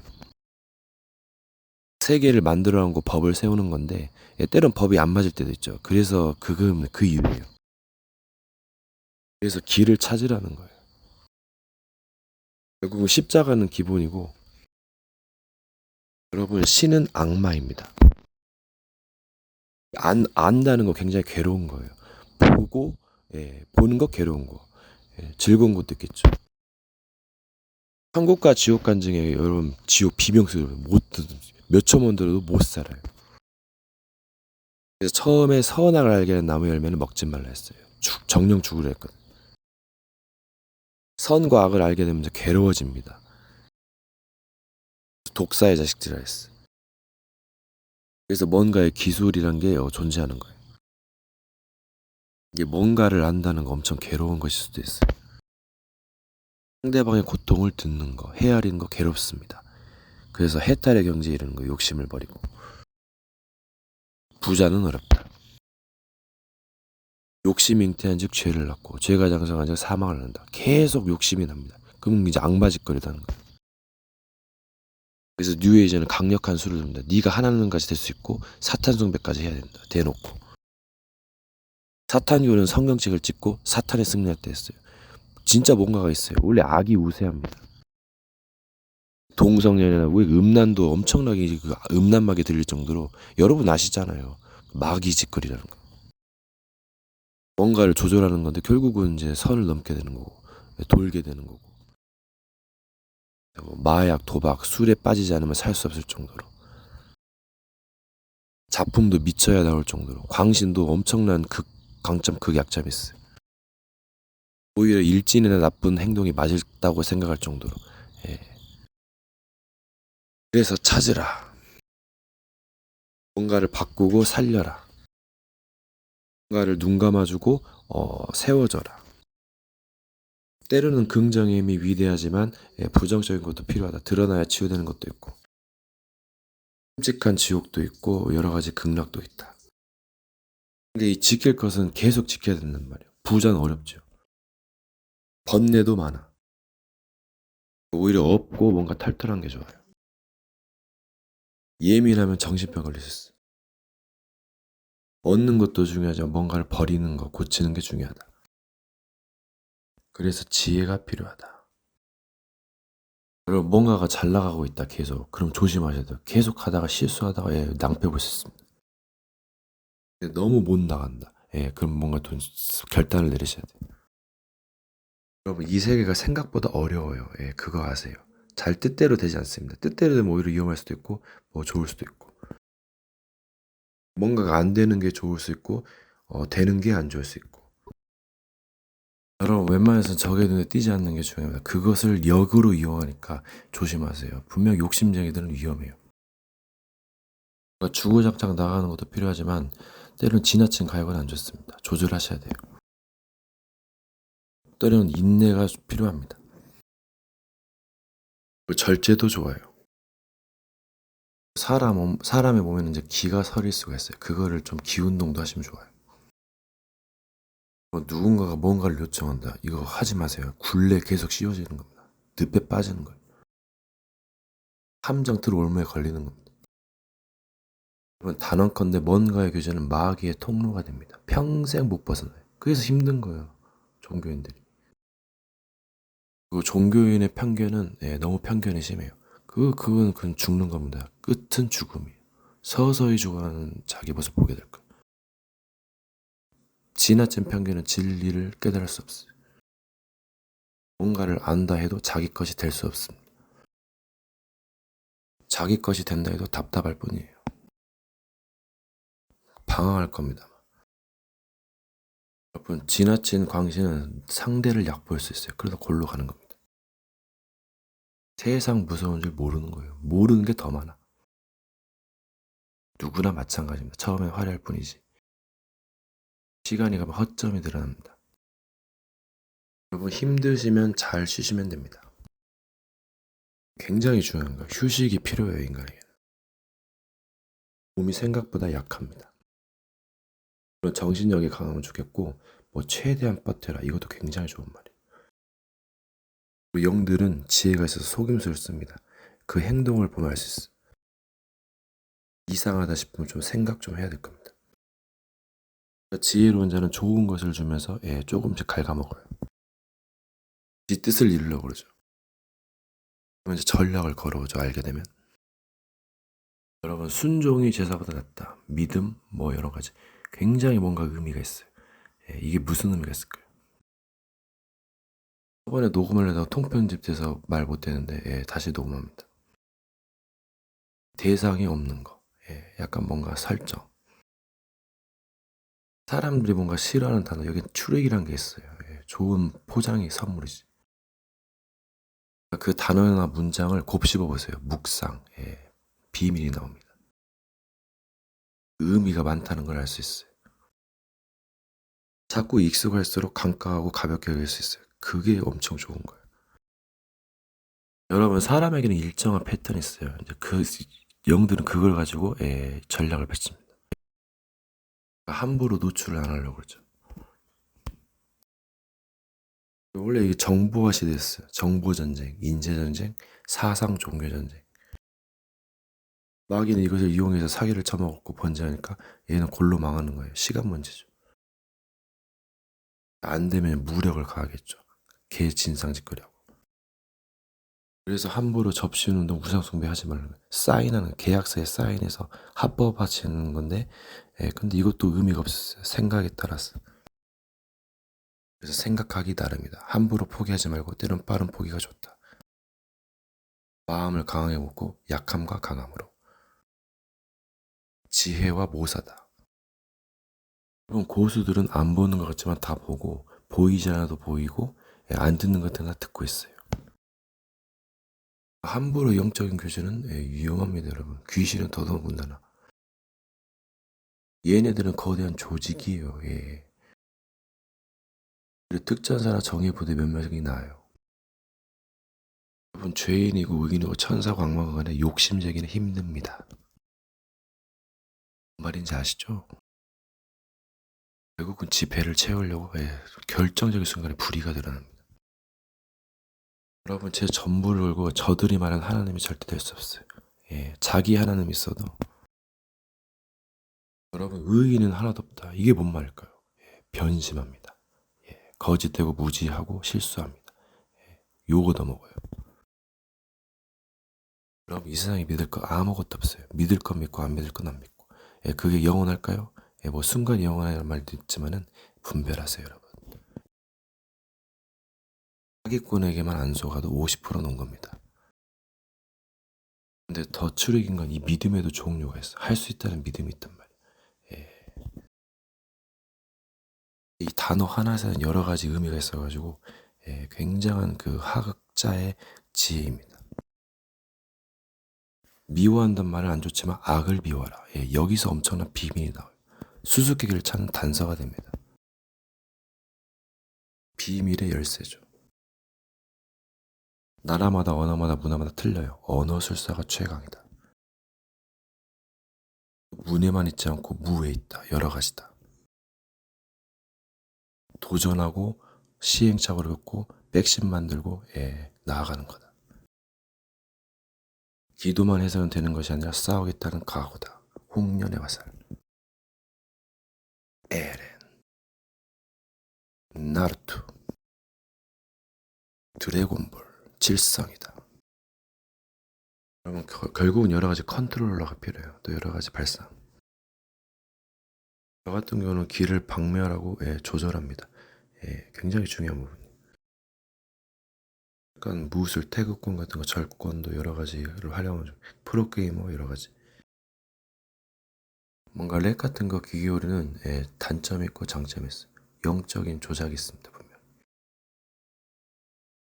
세계를 만들어 놓고 법을 세우는 건데 때론 법이 안 맞을 때도 있죠. 그래서 그 이유예요. 그래서 길을 찾으라는 거예요. 결국은 십자가는 기본이고, 여러분 신은 악마입니다. 안다는 거 굉장히 괴로운 거예요. 보고 보는 거 괴로운 거, 즐거운 것도 있겠죠. 천국과 지옥 간증에 여러분 지옥 비명소리 몇 초만 들어도 못 살아요. 그래서 처음에 선악을 알게 된 나무 열매는 먹지 말라 했어요. 정령 죽으려 했거든. 선과 악을 알게 되면서 괴로워집니다. 독사의 자식들이라 했어. 그래서 뭔가의 기술이란 게 존재하는 거예요. 이게 뭔가를 안다는 거 엄청 괴로운 것일 수도 있어요. 상대방의 고통을 듣는 거, 헤아리는 거 괴롭습니다. 그래서 해탈의 경지에 이르는 거 욕심을 버리고. 부자는 어렵다. 욕심이 잉태한 즉 죄를 낳고 죄가 장성한 즉 사망을 낳는다. 계속 욕심이 납니다. 그럼 이제 악마짓거리다는 거예요. 그래서 뉴에이저는 강력한 수를 듭니다. 네가 하나님까지 될 수 있고 사탄 숭배까지 해야 된다. 대놓고. 사탄교는 성경책을 찍고 사탄의 승리할 때 했어요. 진짜 뭔가가 있어요. 원래 악이 우세합니다. 동성연애나 왜 음란도 엄청나게 음란막이 들릴 정도로, 여러분 아시잖아요. 마귀 짓거리라는 거. 뭔가를 조절하는 건데 결국은 이제 선을 넘게 되는 거고 돌게 되는 거고, 마약, 도박, 술에 빠지지 않으면 살 수 없을 정도로, 작품도 미쳐야 나올 정도로, 광신도 엄청난 극강점 극약점이 있어요. 오히려 일진이나 나쁜 행동이 맞다고 생각할 정도로. 그래서 찾으라. 뭔가를 바꾸고 살려라. 뭔가를 눈 감아주고 세워져라. 때로는 긍정의 힘이 위대하지만 부정적인 것도 필요하다. 드러나야 치유되는 것도 있고, 끔찍한 지옥도 있고 여러 가지 극락도 있다. 근데 이 지킬 것은 계속 지켜야 된단 말이에요. 부자는 어렵죠. 번뇌도 많아. 오히려 없고 뭔가 털털한 게 좋아요. 예민하면 정신병 걸릴 수 있어. 얻는 것도 중요하지만 뭔가를 버리는 거, 고치는 게 중요하다. 그래서 지혜가 필요하다. 여러분 뭔가가 잘 나가고 있다 계속, 그럼 조심하셔야 돼요. 계속 하다가 실수하다가 낭패 볼 수 있습니다. 너무 못 나간다. 그럼 뭔가 결단을 내리셔야 돼요. 여러분 이 세계가 생각보다 어려워요. 그거 아세요? 잘 뜻대로 되지 않습니다. 뜻대로 되면 오히려 위험할 수도 있고 뭐 좋을 수도 있고, 뭔가가 안 되는 게 좋을 수 있고 되는 게 안 좋을 수 있고. 여러분 웬만해서 적의 눈에 띄지 않는 게 중요합니다. 그것을 역으로 이용하니까 조심하세요. 분명 욕심쟁이들은 위험해요. 주구장창 나가는 것도 필요하지만 때로는 지나친 가역은 안 좋습니다. 조절하셔야 돼요. 때로는 인내가 필요합니다. 절제도 좋아요. 사람의 몸에는 이제 기가 서릴 수가 있어요. 그거를 좀 기운동도 하시면 좋아요. 누군가가 뭔가를 요청한다. 이거 하지 마세요. 굴레 계속 씌워지는 겁니다. 늪에 빠지는 거예요. 함정 틀 올무에 걸리는 겁니다. 단언컨대 뭔가의 교제는 마귀의 통로가 됩니다. 평생 못 벗어나요. 그래서 힘든 거예요. 종교인들이. 그 종교인의 편견은 너무 편견이 심해요. 그건 죽는 겁니다. 끝은 죽음이에요. 서서히 죽어가는 자기 모습 보게 될 거예요. 지나친 편견은 진리를 깨달을 수 없어요. 뭔가를 안다 해도 자기 것이 될 수 없습니다. 자기 것이 된다 해도 답답할 뿐이에요. 방황할 겁니다. 여러분, 지나친 광신은 상대를 얕볼 수 있어요. 그래서 골로 가는 겁니다. 세상 무서운 줄 모르는 거예요. 모르는 게 더 많아. 누구나 마찬가지입니다. 처음엔 화려할 뿐이지 시간이 가면 허점이 드러납니다. 여러분 힘드시면 잘 쉬시면 됩니다. 굉장히 중요한 거예요. 휴식이 필요해요. 인간에게. 몸이 생각보다 약합니다. 물론 정신력이 강하면 좋겠고 뭐 최대한 버텨라, 이것도 굉장히 좋은 말이에요. 영들은 지혜가 있어서 속임수를 씁니다. 그 행동을 보면 알 수 있어요. 이상하다 싶으면 좀 생각 좀 해야 될 겁니다. 지혜로운 자는 좋은 것을 주면서 조금씩 갉아먹어요. 지 뜻을 이루려고 그러죠. 그러면 이제 전략을 걸어오죠. 알게 되면. 여러분, 순종이 제사보다 낫다. 믿음, 뭐 여러 가지. 굉장히 뭔가 의미가 있어요. 이게 무슨 의미가 있을까요? 저번에 녹음을 해서 통편집돼서 말 못했는데 다시 녹음합니다. 대상이 없는 거. 약간 뭔가 설정. 사람들이 뭔가 싫어하는 단어, 여기 출애기란 게 있어요. 좋은 포장이 선물이지. 그 단어나 문장을 곱씹어 보세요. 묵상, 비밀이 나옵니다. 의미가 많다는 걸 알 수 있어요. 자꾸 익숙할수록 강가하고 가볍게 여길 수 있어요. 그게 엄청 좋은 거예요. 여러분, 사람에게는 일정한 패턴이 있어요. 이제 그 영들은 그걸 가지고 전략을 펼칩니다. 함부로 노출을 안 하려고 그러죠. 원래 이게 정보화 시대였어요. 정보전쟁, 인재전쟁, 사상 종교전쟁. 마귀는 이것을 이용해서 사기를 쳐먹고 번지하니까 얘는 골로 망하는 거예요. 시간 문제죠. 안 되면 무력을 가하겠죠. 개 진상짓거리하고. 그래서 함부로 접신운동 우상숭배 하지 말라는 거예요. 사인하는, 계약서에 사인해서 합법화하는 건데 근데 이것도 의미가 없었어요. 생각에 따라서. 그래서 생각하기 나름이다. 함부로 포기하지 말고 때론 빠른 포기가 좋다. 마음을 강하게 먹고 약함과 강함으로. 지혜와 모사다. 그럼 고수들은 안 보는 것 같지만 다 보고, 보이지 않아도 보이고 안 듣는 것 같은 거 듣고 있어요. 함부로 영적인 교제는 위험합니다. 여러분. 귀신은 더더군다나. 얘네들은 거대한 조직이에요. 특전사나 정예부대 몇 명이 나와요. 여러분, 죄인이고 의인이고 천사고 악마가 간에 욕심쟁이는 힘듭니다. 무슨 말인지 아시죠? 결국은 지배를 채우려고 결정적인 순간에 불의가 드러납니다. 여러분, 제 전부를 걸고 저들이 말한 하나님이 절대 될 수 없어요. 자기 하나님이 있어도. 여러분, 의인은 하나도 없다. 이게 뭔 말일까요? 변심합니다. 거짓되고 무지하고 실수합니다. 욕 얻어먹어요. 여러분, 이 세상에 믿을 거 아무것도 없어요. 믿을 건 믿고 안 믿을 건 안 믿고. 그게 영원할까요? 뭐 순간 영원할 말도 있지만은 분별하세요, 여러분. 사기꾼에게만 안 속아도 50% 놓은 겁니다. 근데 더 추력인 건 이 믿음에도 종류가 있어. 할 수 있다는 믿음이 있단 말이야. 예. 이 단어 하나에는 여러 가지 의미가 있어가지고 굉장한 그 학자의 지혜입니다. 미워한단 말은 안 좋지만 악을 미워하라. 여기서 엄청난 비밀이 나와요. 수수께끼를 찾는 단서가 됩니다. 비밀의 열쇠죠. 나라마다 언어마다 문화마다 틀려요. 언어술사가 최강이다. 문에만 있지 않고 무에 있다. 여러 가지다. 도전하고 시행착오를 겪고 백신 만들고 나아가는 거다. 기도만 해서는 되는 것이 아니라 싸우겠다는 각오다. 홍련의 화살. 에렌. 나루토. 드래곤볼. 질성이다. 여러분 결국은 여러 가지 컨트롤러가 필요해요. 또 여러 가지 발상. 저 같은 경우는 기를 박멸하고 조절합니다. 굉장히 중요한 부분. 약간 무술, 태극권 같은 거, 절권도 여러 가지를 활용하죠. 프로게이머 여러 가지. 뭔가 렉 같은 거 기기오류는 단점이 있고 장점이 있어요. 영적인 조작이 있습니다. 분명.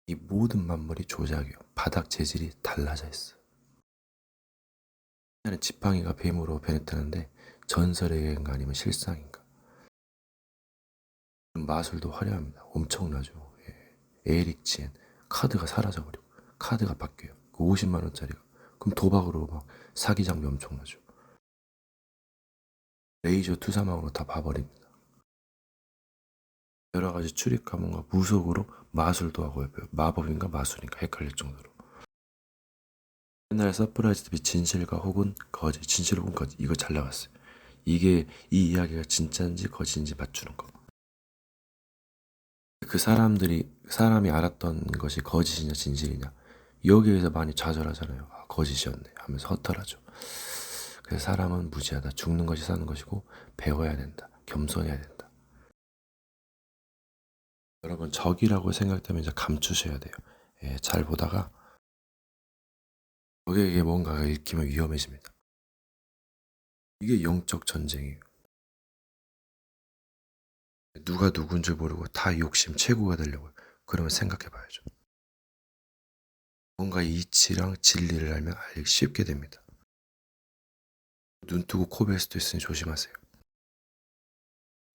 이 모든 만물이 조작이에요. 바닥 재질이 달라져 있어. 옛날에 지팡이가 뱀으로 변했다는데 전설의 얘기인가 아니면 실상인가. 마술도 화려합니다. 엄청나죠. 에릭 치엔 카드가 사라져버리고 카드가 바뀌어요. 그 50만 원짜리가. 그럼 도박으로 막 사기 장비 엄청나죠. 레이저 투사망으로 다 봐버립니다. 여러 가지 출입 가문과 무속으로 마술도 하고 마법인가 마술인가 헷갈릴 정도로. 옛날에 서프라이즈 TV 진실과 혹은 거짓, 진실 혹은 거짓 이거 잘 나갔어요. 이게 이 이야기가 진짜인지 거짓인지 맞추는 거. 그 사람이 알았던 것이 거짓이냐 진실이냐 여기에서 많이 좌절하잖아요. 아, 거짓이었네 하면서 허탈하죠. 그래서 사람은 무지하다. 죽는 것이 사는 것이고 배워야 된다. 겸손해야 된다. 여러분 적이라고 생각되면 이제 감추셔야 돼요. 잘 보다가 적에게 뭔가가 읽히면 위험해집니다. 이게 영적 전쟁이에요. 누가 누군 줄 모르고 다 욕심 최고가 되려고요. 그러면 생각해 봐야죠. 뭔가 이치랑 진리를 알면 알기 쉽게 됩니다. 눈 뜨고 코 벨 수도 있으니 조심하세요.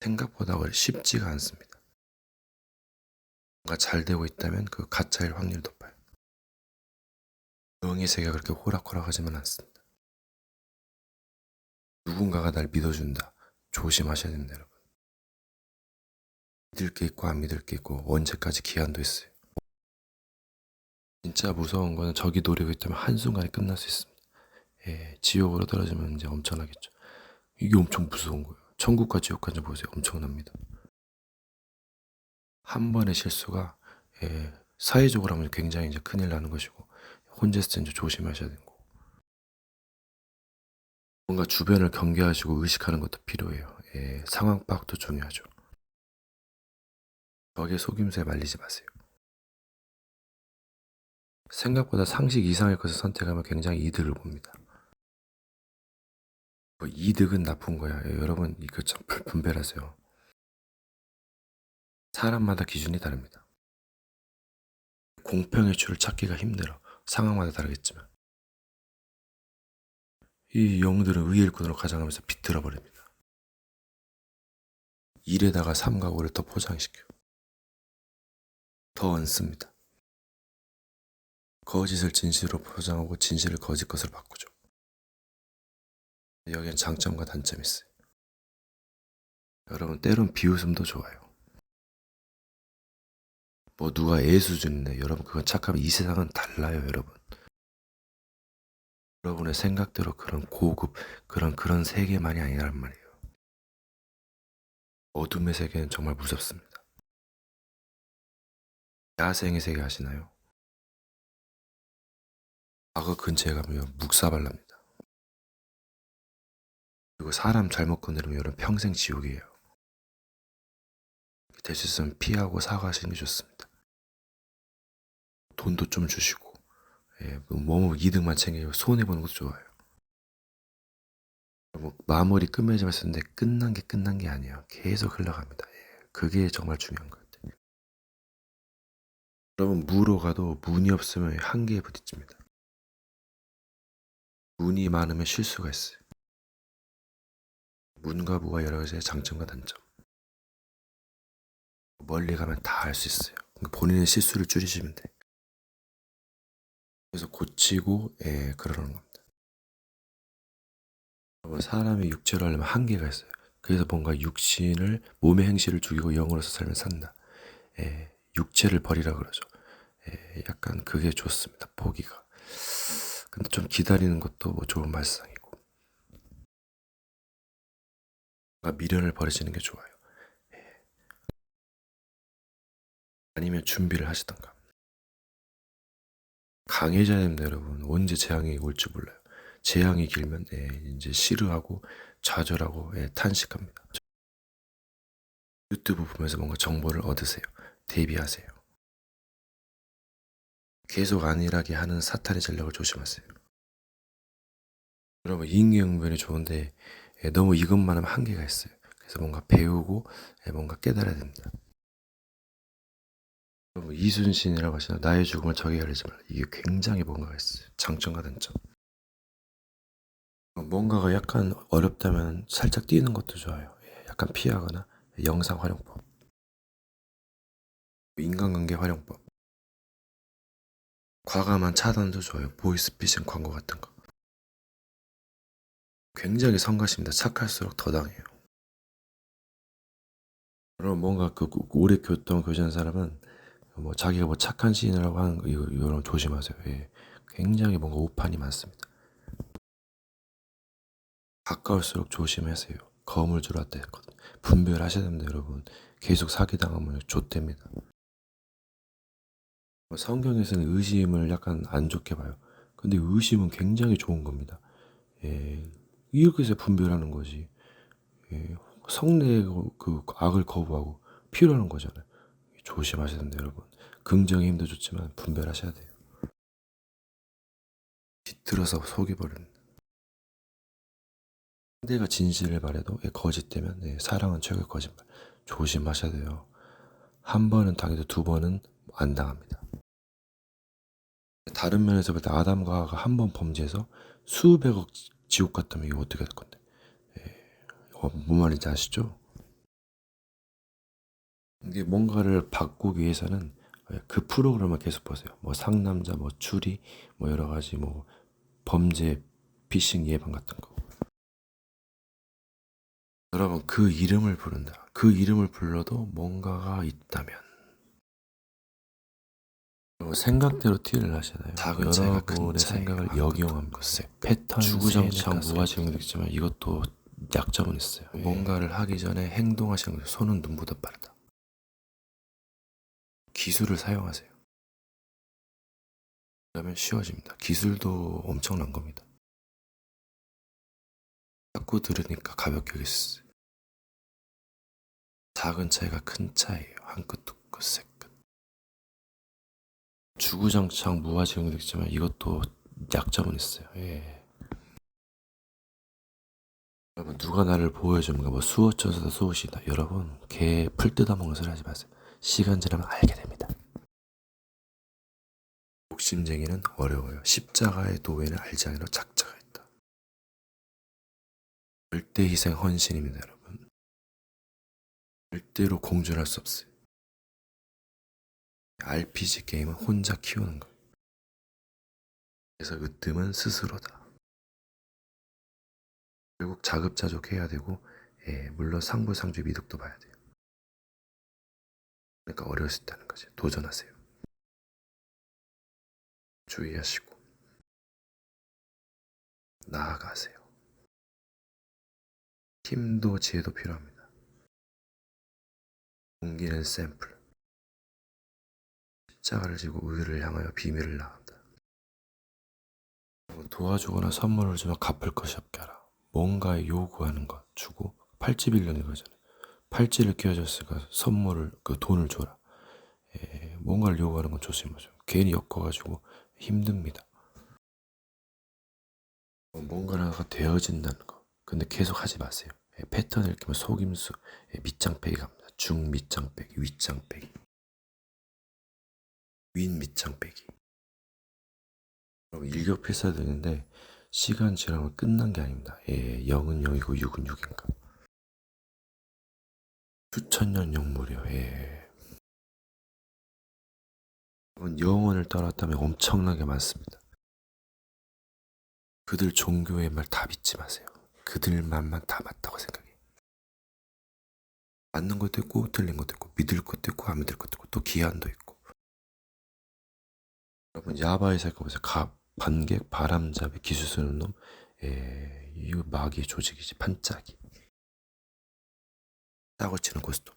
생각보다 쉽지가 않습니다. 뭔가 잘 되고 있다면 그 가짜일 확률이 높아요. 영의 세계가 그렇게 호락호락하지만 않습니다. 누군가가 날 믿어준다. 조심하셔야 됩니다, 여러분. 믿을 게 있고 안 믿을 게 있고 언제까지 기한도 있어요. 진짜 무서운 거는 적이 노리고 있다면 한순간에 끝날 수 있습니다. 지옥으로 떨어지면 이제 엄청나겠죠. 이게 엄청 무서운 거예요. 천국과 지옥까지 보세요. 엄청납니다. 한 번의 실수가 사회적으로 하면 굉장히 이제 큰일 나는 것이고 혼자서 이제 조심하셔야 되고 뭔가 주변을 경계하시고 의식하는 것도 필요해요. 상황 파악도 중요하죠. 적의 속임수에 말리지 마세요. 생각보다 상식 이상의 것을 선택하면 굉장히 이득을 봅니다. 뭐 이득은 나쁜 거야. 여러분 이거 참 분별하세요. 사람마다 기준이 다릅니다. 공평의 추를 찾기가 힘들어. 상황마다 다르겠지만 이 영들은 의의 일꾼으로 가장하면서 비틀어 버립니다. 일에다가 삼과 오를 더 포장시켜 더 얹습니다. 거짓을 진실로 포장하고 진실을 거짓 것으로 바꾸죠. 여기엔 장점과 단점이 있어요. 여러분 때론 비웃음도 좋아요. 뭐 누가 애 수준이네. 여러분 그건 착하면 이 세상은 달라요. 여러분. 여러분의 생각대로 그런 고급 그런 세계만이 아니란 말이에요. 어둠의 세계는 정말 무섭습니다. 야생의 세계 아시나요? 악어 근처에 가면 묵사발납니다. 그리고 사람 잘못 건드리면 여러분 평생 지옥이에요. 될 수 있으면 피하고 사과하시는 게 좋습니다. 돈도 좀 주시고 뭐 이득만 챙기고 손해보는 것도 좋아요. 뭐 마무리 끝맺음 했었는데 끝난 게 아니에요. 계속 흘러갑니다. 그게 정말 중요한 것 같아요. 여러분 무로 가도 문이 없으면 한계에 부딪힙니다. 문이 많으면 실수가 있어요. 문과 무가 여러 가지의 장점과 단점. 멀리 가면 다 알 수 있어요. 본인의 실수를 줄이시면 돼. 그래서 고치고 그러는 겁니다. 사람이 육체로 하려면 한계가 있어요. 그래서 뭔가 육신을 몸의 행실을 죽이고 영으로서 살면 산다. 육체를 버리라 그러죠. 약간 그게 좋습니다. 보기가. 근데 좀 기다리는 것도 뭐 좋은 말상이고. 미련을 버리시는 게 좋아요. 아니면 준비를 하시던가. 강해져야 됩니다, 여러분. 언제 재앙이 올지 몰라요. 재앙이 길면 이제 싫어하고 좌절하고 탄식합니다. 유튜브 보면서 뭔가 정보를 얻으세요. 대비하세요. 계속 안일하게 하는 사탄의 전략을 조심하세요. 여러분 인기응변이 좋은데 너무 이것만 하면 한계가 있어요. 그래서 뭔가 배우고 뭔가 깨달아야 됩니다. 여러분 이순신이라고 하시나 나의 죽음을 적에게 알리지 말라. 이게 굉장히 뭔가가 있어요. 장점과 단점. 뭔가가 약간 어렵다면 살짝 뛰는 것도 좋아요. 약간 피하거나 영상 활용법, 인간관계 활용법, 과감한 차단도 좋아요. 보이스피싱 광고 같은 거. 굉장히 성가십니다. 착할수록 더 당해요. 그럼 뭔가 그 오래 교제한 사람은 뭐 자기가 뭐 착한 시인이라고 하는 거 이거 조심하세요. 굉장히 뭔가 오판이 많습니다. 가까울수록 조심하세요. 거물줄 왔다 했거든. 분별하셔야 됩니다, 여러분. 계속 사기당하면 좆됩니다. 성경에서는 의심을 약간 안 좋게 봐요. 근데 의심은 굉장히 좋은 겁니다. 이렇게 해서 분별하는 거지. 성내의 그 악을 거부하고 필요한 거잖아요. 조심하셔야 됩니다, 여러분. 긍정의 힘도 좋지만 분별하셔야 돼요. 뒤틀어서 속여버립니다. 상대가 진실을 말해도 거짓되면 사랑은 최고의 거짓말. 조심하셔야 돼요. 한 번은 당해도 두 번은 안 당합니다. 다른 면에서 볼 때 아담과 하와가 한 번 범죄해서 수백억 지옥 갔다면 이거 어떻게 될 건데? 뭔 말인지 아시죠? 이게 뭔가를 바꾸기 위해서는 그 프로그램을 계속 보세요. 뭐 상남자, 뭐 추리, 뭐 여러 가지 뭐 범죄, 피싱 예방 같은 거. 여러분 그 이름을 부른다. 그 이름을 불러도 뭔가가 있다면 생각대로 티를 하시나요? 작은 여러분의 생각을 역이용합니다. 패턴, 주구장창 무가지형도 있지만 이것도 약점은 있어요. 뭔가를 하기 전에 행동하시는 거죠. 손은 눈보다 빠르다. 기술을 사용하세요. 그러면 쉬워집니다. 기술도 엄청난 겁니다. 자꾸 들으니까 가볍게 여기셨어요. 작은 차이가 큰 차이예요. 한 끗, 두 끗, 세 끗. 주구장창 무화지경도 있지만 이것도 약점은 있어요. 여러분 누가 나를 보여주는가 뭐 수호천사다 수호시다. 여러분 개 풀 뜯어먹는 소리 하지 마세요. 시간 지나면 알게 됩니다. 욕심쟁이는 어려워요. 십자가의 도에는 알지 않으려 작자가 있다. 절대 희생 헌신입니다, 여러분. 절대로 공존할 수 없어요. RPG 게임은 혼자 키우는 거예요. 그래서 으뜸은 스스로다. 결국 자급자족해야 되고 물론 상부상조 미덕도 봐야 돼요. 그러니까 어려울 수 있다는 거죠. 도전하세요. 주의하시고 나아가세요. 힘도 지혜도 필요합니다. 공기는 샘플. 십자가를 지고 의를 향하여 비밀을 나간다. 도와주거나 선물을 주면 갚을 것이 없게 하라. 뭔가에 요구하는 것 주고 팔찌빌려는 거잖아요. 팔찌를 끼워줬으니까 선물을 그 돈을 줘라. 뭔가를 요구하는 건 조심하죠. 괜히 엮어가지고 힘듭니다. 뭔가가 되어진다는 거. 근데 계속 하지 마세요. 패턴을 읽으면 속임수, 밑장 빼기 갑니다. 중 밑장 빼기, 윗장 빼기, 윗 밑장 빼기. 일격필사되는데 시간 지나면 끝난 게 아닙니다. 0은 0이고 6은 6인가. 수천 년 영물이요. 영혼을 떠났다면 엄청나게 많습니다. 그들 종교의 말 다 믿지 마세요. 그들 말만 다 맞다고 생각해. 맞는 것도 있고 틀린 것도 있고 믿을 것도 있고 안 믿을 것도 있고 또 기한도 있고. 여러분 야바이 생각해보세요. 반객, 바람잡이, 기술 쓰는 놈, 이 마귀의 조직이지. 반짝이, 싸고 치는 고스톱,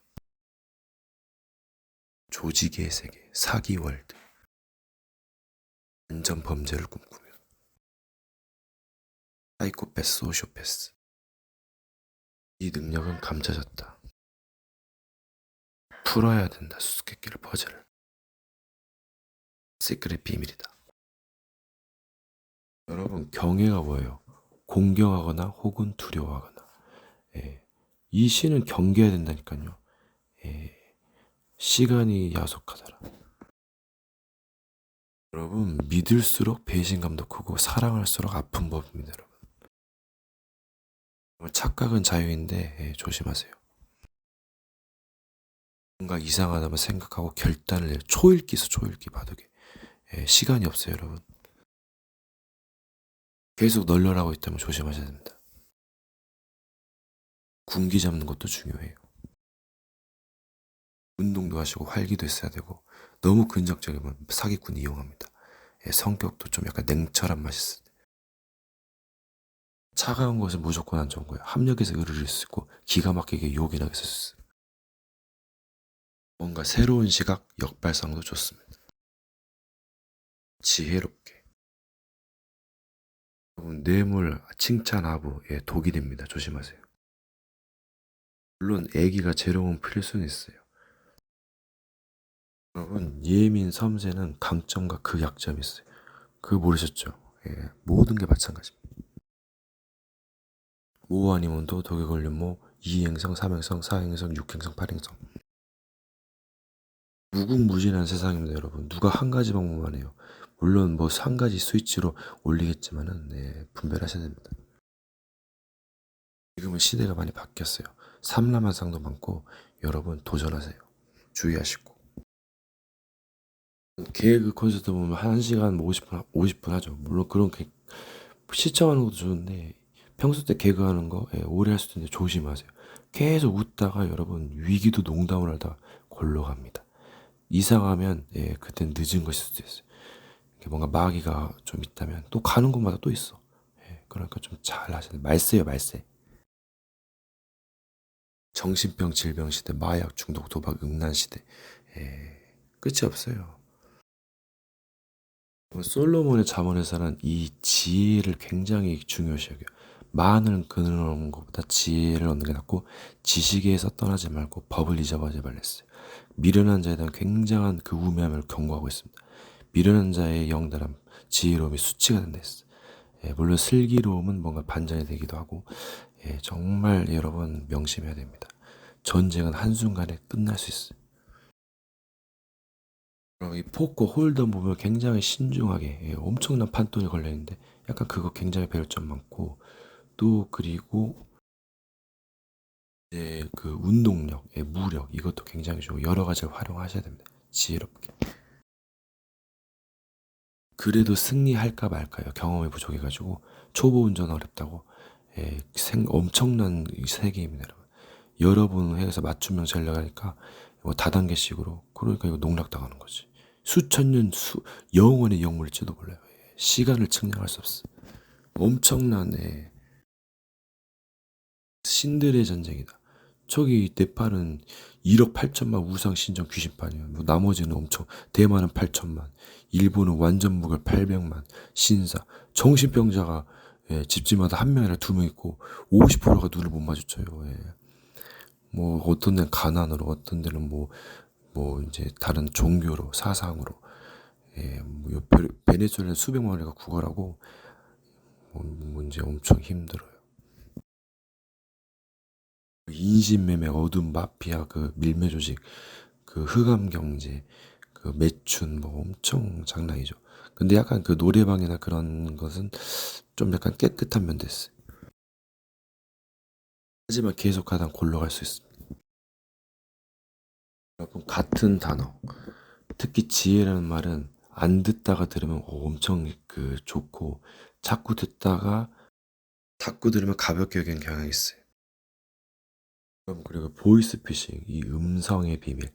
조직의 세계, 사기 월드, 완전 범죄를 꿈꾸며 사이코패스, 소시오패스. 이 능력은 감춰졌다. 풀어야 된다. 수수께끼를, 퍼즐을. 시크릿 비밀이다. 여러분 경애가 뭐예요? 공경하거나 혹은 두려워하거나. 이 신은 경계해야 된다니까요. 시간이 야속하더라. 여러분 믿을수록 배신감도 크고 사랑할수록 아픈 법입니다. 여러분 착각은 자유인데 조심하세요. 뭔가 이상하다면 생각하고 결단을 해요. 초읽기 있어. 초읽기 바둑에. 시간이 없어요. 여러분 계속 널널하고 있다면 조심하셔야 됩니다. 군기 잡는 것도 중요해요. 운동도 하시고 활기도 있어야 되고 너무 근적적이면 사기꾼 이용합니다. 성격도 좀 약간 냉철한 맛이 있어요. 차가운 것은 무조건 안 좋은 거예요. 합력에서 으르르 쓰고 기가 막히게 욕이나게 썼어요. 뭔가 새로운 시각, 역발상도 좋습니다. 지혜롭게. 여러분 뇌물, 칭찬, 하부, 독이 됩니다. 조심하세요. 물론 애기가 재롱은 풀릴 수는 있어요. 여러분 예민 섬세는 강점과 그 약점이 있어요. 그거 모르셨죠? 모든 게 마찬가지입니다. 모 아니면 도 독에 걸린 모, 2행성, 3행성, 4행성, 6행성, 8행성. 무궁무진한 세상입니다. 여러분 누가 한 가지 방법만 해요. 물론 뭐 한 가지 스위치로 올리겠지만은 분별하셔야 됩니다. 지금은 시대가 많이 바뀌었어요. 삼라만상도 많고 여러분 도전하세요. 주의하시고. 개그 콘서트 보면 1시간 뭐 50분 하죠. 물론 그런 시청하는 것도 좋은데 평소 때 개그하는 거 오래 할 수도 있는데 조심하세요. 계속 웃다가 여러분 위기도 농담을 하다가 골로 갑니다. 이상하면 그땐 늦은 것일 수도 있어요. 뭔가 마귀가 좀 있다면 또 가는 곳마다 또 있어. 그러니까 좀 잘 하셔야 돼요. 말세요 말세. 정신병 질병 시대, 마약 중독 도박 음란 시대. 끝이 없어요. 솔로몬의 잠언에서는 이 지혜를 굉장히 중요시 여겨요. 많은 근을 얻는 것보다 지혜를 얻는 게 낫고 지식에서 떠나지 말고 법을 잊어버리지 말랬어요. 미련한 자에 대한 굉장한 그 우매함을 경고하고 있습니다. 미련한 자의 영달함, 지혜로움이 수치가 된다 했어요. 물론 슬기로움은 뭔가 반전이 되기도 하고 정말 여러분 명심해야 됩니다. 전쟁은 한순간에 끝날 수 있어요. 이 포커 홀덤 보면 굉장히 신중하게 엄청난 판돈이 걸려있는데 약간 그거 굉장히 배울 점 많고 또 그리고 이제 그 운동력, 무력 이것도 굉장히 좋고 여러 가지를 활용하셔야 됩니다. 지혜롭게. 그래도 승리할까 말까요. 경험이 부족해가지고 초보 운전 어렵다고 엄청난 세계입니다. 여러분. 여러분 해서 맞춤형 전략하니까 뭐 다단계식으로 그러니까 이거 농락당하는 거지. 수천 년 영원의 영물일지도 몰라요. 시간을 측량할 수 없어. 엄청난 신들의 전쟁이다. 저기 네팔은 1억 8천만 우상 신전 귀신판이에요. 뭐 나머지는 엄청 대만은 8천만, 일본은 완전 무결 800만 신사. 정신병자가 집집마다 한 명이나 두 명 있고 50%가 눈을 못 마주쳐요. 뭐 어떤 데는 가난으로, 어떤 데는 뭐 이제 다른 종교로, 사상으로. 뭐 베네수엘라는 수백만 원이가 구걸하고 문제 엄청 힘들어요. 인신매매, 어둠, 마피아, 그 밀매 조직, 그 흑암 경제, 그 매춘 뭐 엄청 장난이죠. 근데 약간 그 노래방이나 그런 것은 좀 약간 깨끗한 면도 있어요. 하지만 계속 하다 골로 갈 수 있습니다. 여러분, 같은 단어, 특히 지혜라는 말은 안 듣다가 들으면 엄청 그 좋고, 자꾸 들으면 가볍게 여기는 경향이 있어요. 그리고 보이스피싱, 이 음성의 비밀,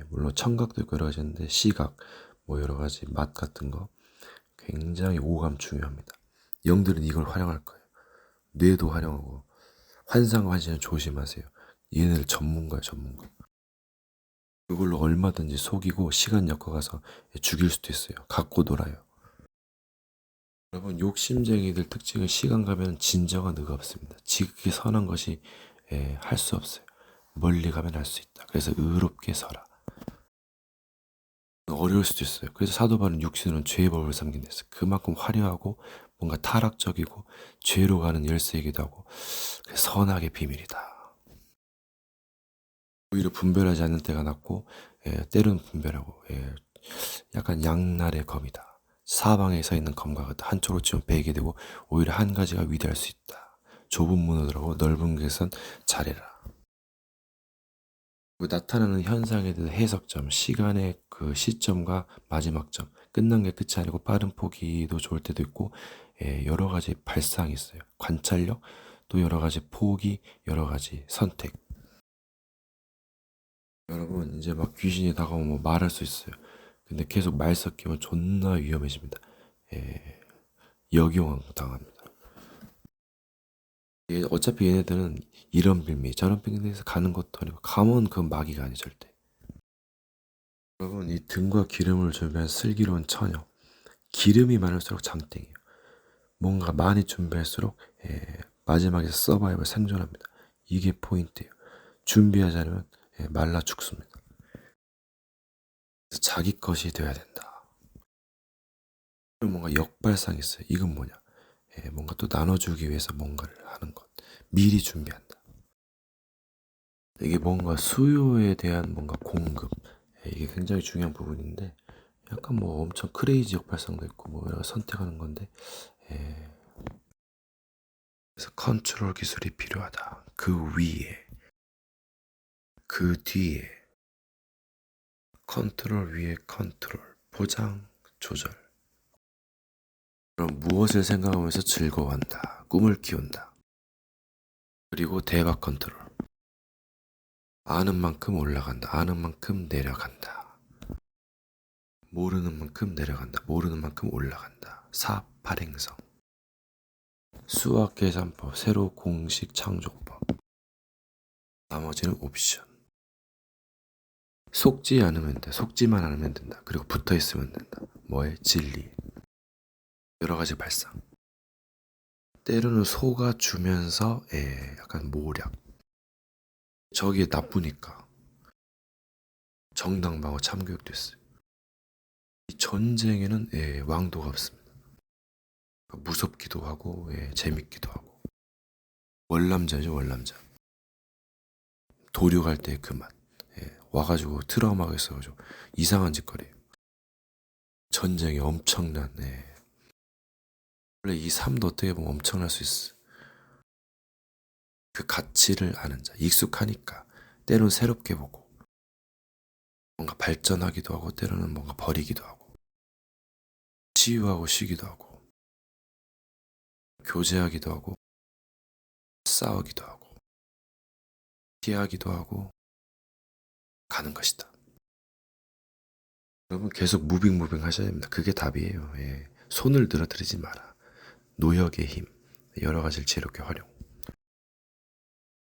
물론 청각도 있고 여러 가지 있는데 시각, 뭐 여러 가지 맛 같은 거 굉장히 오감 중요합니다. 영들은 이걸 활용할 거예요. 뇌도 활용하고 환상환신은 조심하세요. 얘네들 전문가야, 전문가. 그걸로 얼마든지 속이고 시간 엮어가서 죽일 수도 있어요. 갖고 놀아요. 여러분, 욕심쟁이들 특징은 시간 가면 진정한 의가 없습니다. 지극히 선한 것이 할 수 없어요. 멀리 가면 할 수 있다. 그래서 의롭게 서라. 어려울 수도 있어요. 그래서 사도 바울은 육신은 죄의 법을 삼긴다 했어요. 그만큼 화려하고 뭔가 타락적이고 죄로 가는 열쇠이기도 하고 선악의 비밀이다. 오히려 분별하지 않는 때가 낫고 때로는 분별하고 약간 양날의 검이다. 사방에 서 있는 검과 같다. 한쪽으로 치면 베게 되고 오히려 한 가지가 위대할 수 있다. 좁은 문으로 들어가고 넓은 곳은 잘해라. 나타나는 현상에 대한 해석점, 시간의 그 시점과 마지막 점, 끝난 게 끝이 아니고 빠른 포기도 좋을 때도 있고 여러 가지 발상이 있어요. 관찰력, 또 여러 가지 포기, 여러 가지 선택. 여러분, 이제 막 귀신이 다가오면 뭐 말할 수 있어요. 근데 계속 말 섞이면 존나 위험해집니다. 역용 당합니다. 어차피 얘네들은 이런 빌미 저런 빌미에서 가는 것도 아니고 감은 그 마귀가 아니 절대. 여러분, 이 등과 기름을 준비한 슬기로운 처녀, 기름이 많을수록 장땡이에요. 뭔가 많이 준비할수록 마지막에 서바이벌 생존합니다. 이게 포인트예요. 준비하지 않으면 말라 죽습니다. 그래서 자기 것이 되어야 된다. 뭔가 역발상이 있어요. 이건 뭐냐? 뭔가 또 나눠주기 위해서 뭔가를 하는 것. 미리 준비한다. 이게 뭔가 수요에 대한 뭔가 공급. 이게 굉장히 중요한 부분인데 약간 뭐 엄청 크레이지 역발상도 있고 뭐 여러 선택하는 건데 그래서 컨트롤 기술이 필요하다. 그 위에, 그 뒤에 컨트롤 위에 컨트롤, 포장, 조절. 그럼 무엇을 생각하면서 즐거워한다. 꿈을 키운다. 그리고 대박 컨트롤. 아는 만큼 올라간다. 아는 만큼 내려간다. 모르는 만큼 내려간다. 모르는 만큼 올라간다. 사팔행성. 수학 계산법, 새로 공식 창조법. 나머지는 옵션. 속지 않으면 돼. 속지만 않으면 된다. 그리고 붙어 있으면 된다. 뭐에? 진리. 여러 가지 발상. 때로는 속아주면서 약간 모략. 저게 나쁘니까 정당방어 참교육도 있어요. 이 전쟁에는 왕도가 없습니다. 무섭기도 하고 재밌기도 하고 월남자죠, 월남자. 도륙할 때 그 맛. 와가지고 트라우마가 있어가지고 이상한 짓거리예요. 전쟁이 엄청난 원래 이 삶도 어떻게 보면 엄청날 수 있어. 그 가치를 아는 자, 익숙하니까 때로는 새롭게 보고 뭔가 발전하기도 하고 때로는 뭔가 버리기도 하고 치유하고 쉬기도 하고 교제하기도 하고 싸우기도 하고 피하기도 하고 가는 것이다. 여러분, 계속 무빙 하셔야 됩니다. 그게 답이에요. 손을 늘어뜨리지 마라. 노역의 힘, 여러 가지를 지혜롭게 활용.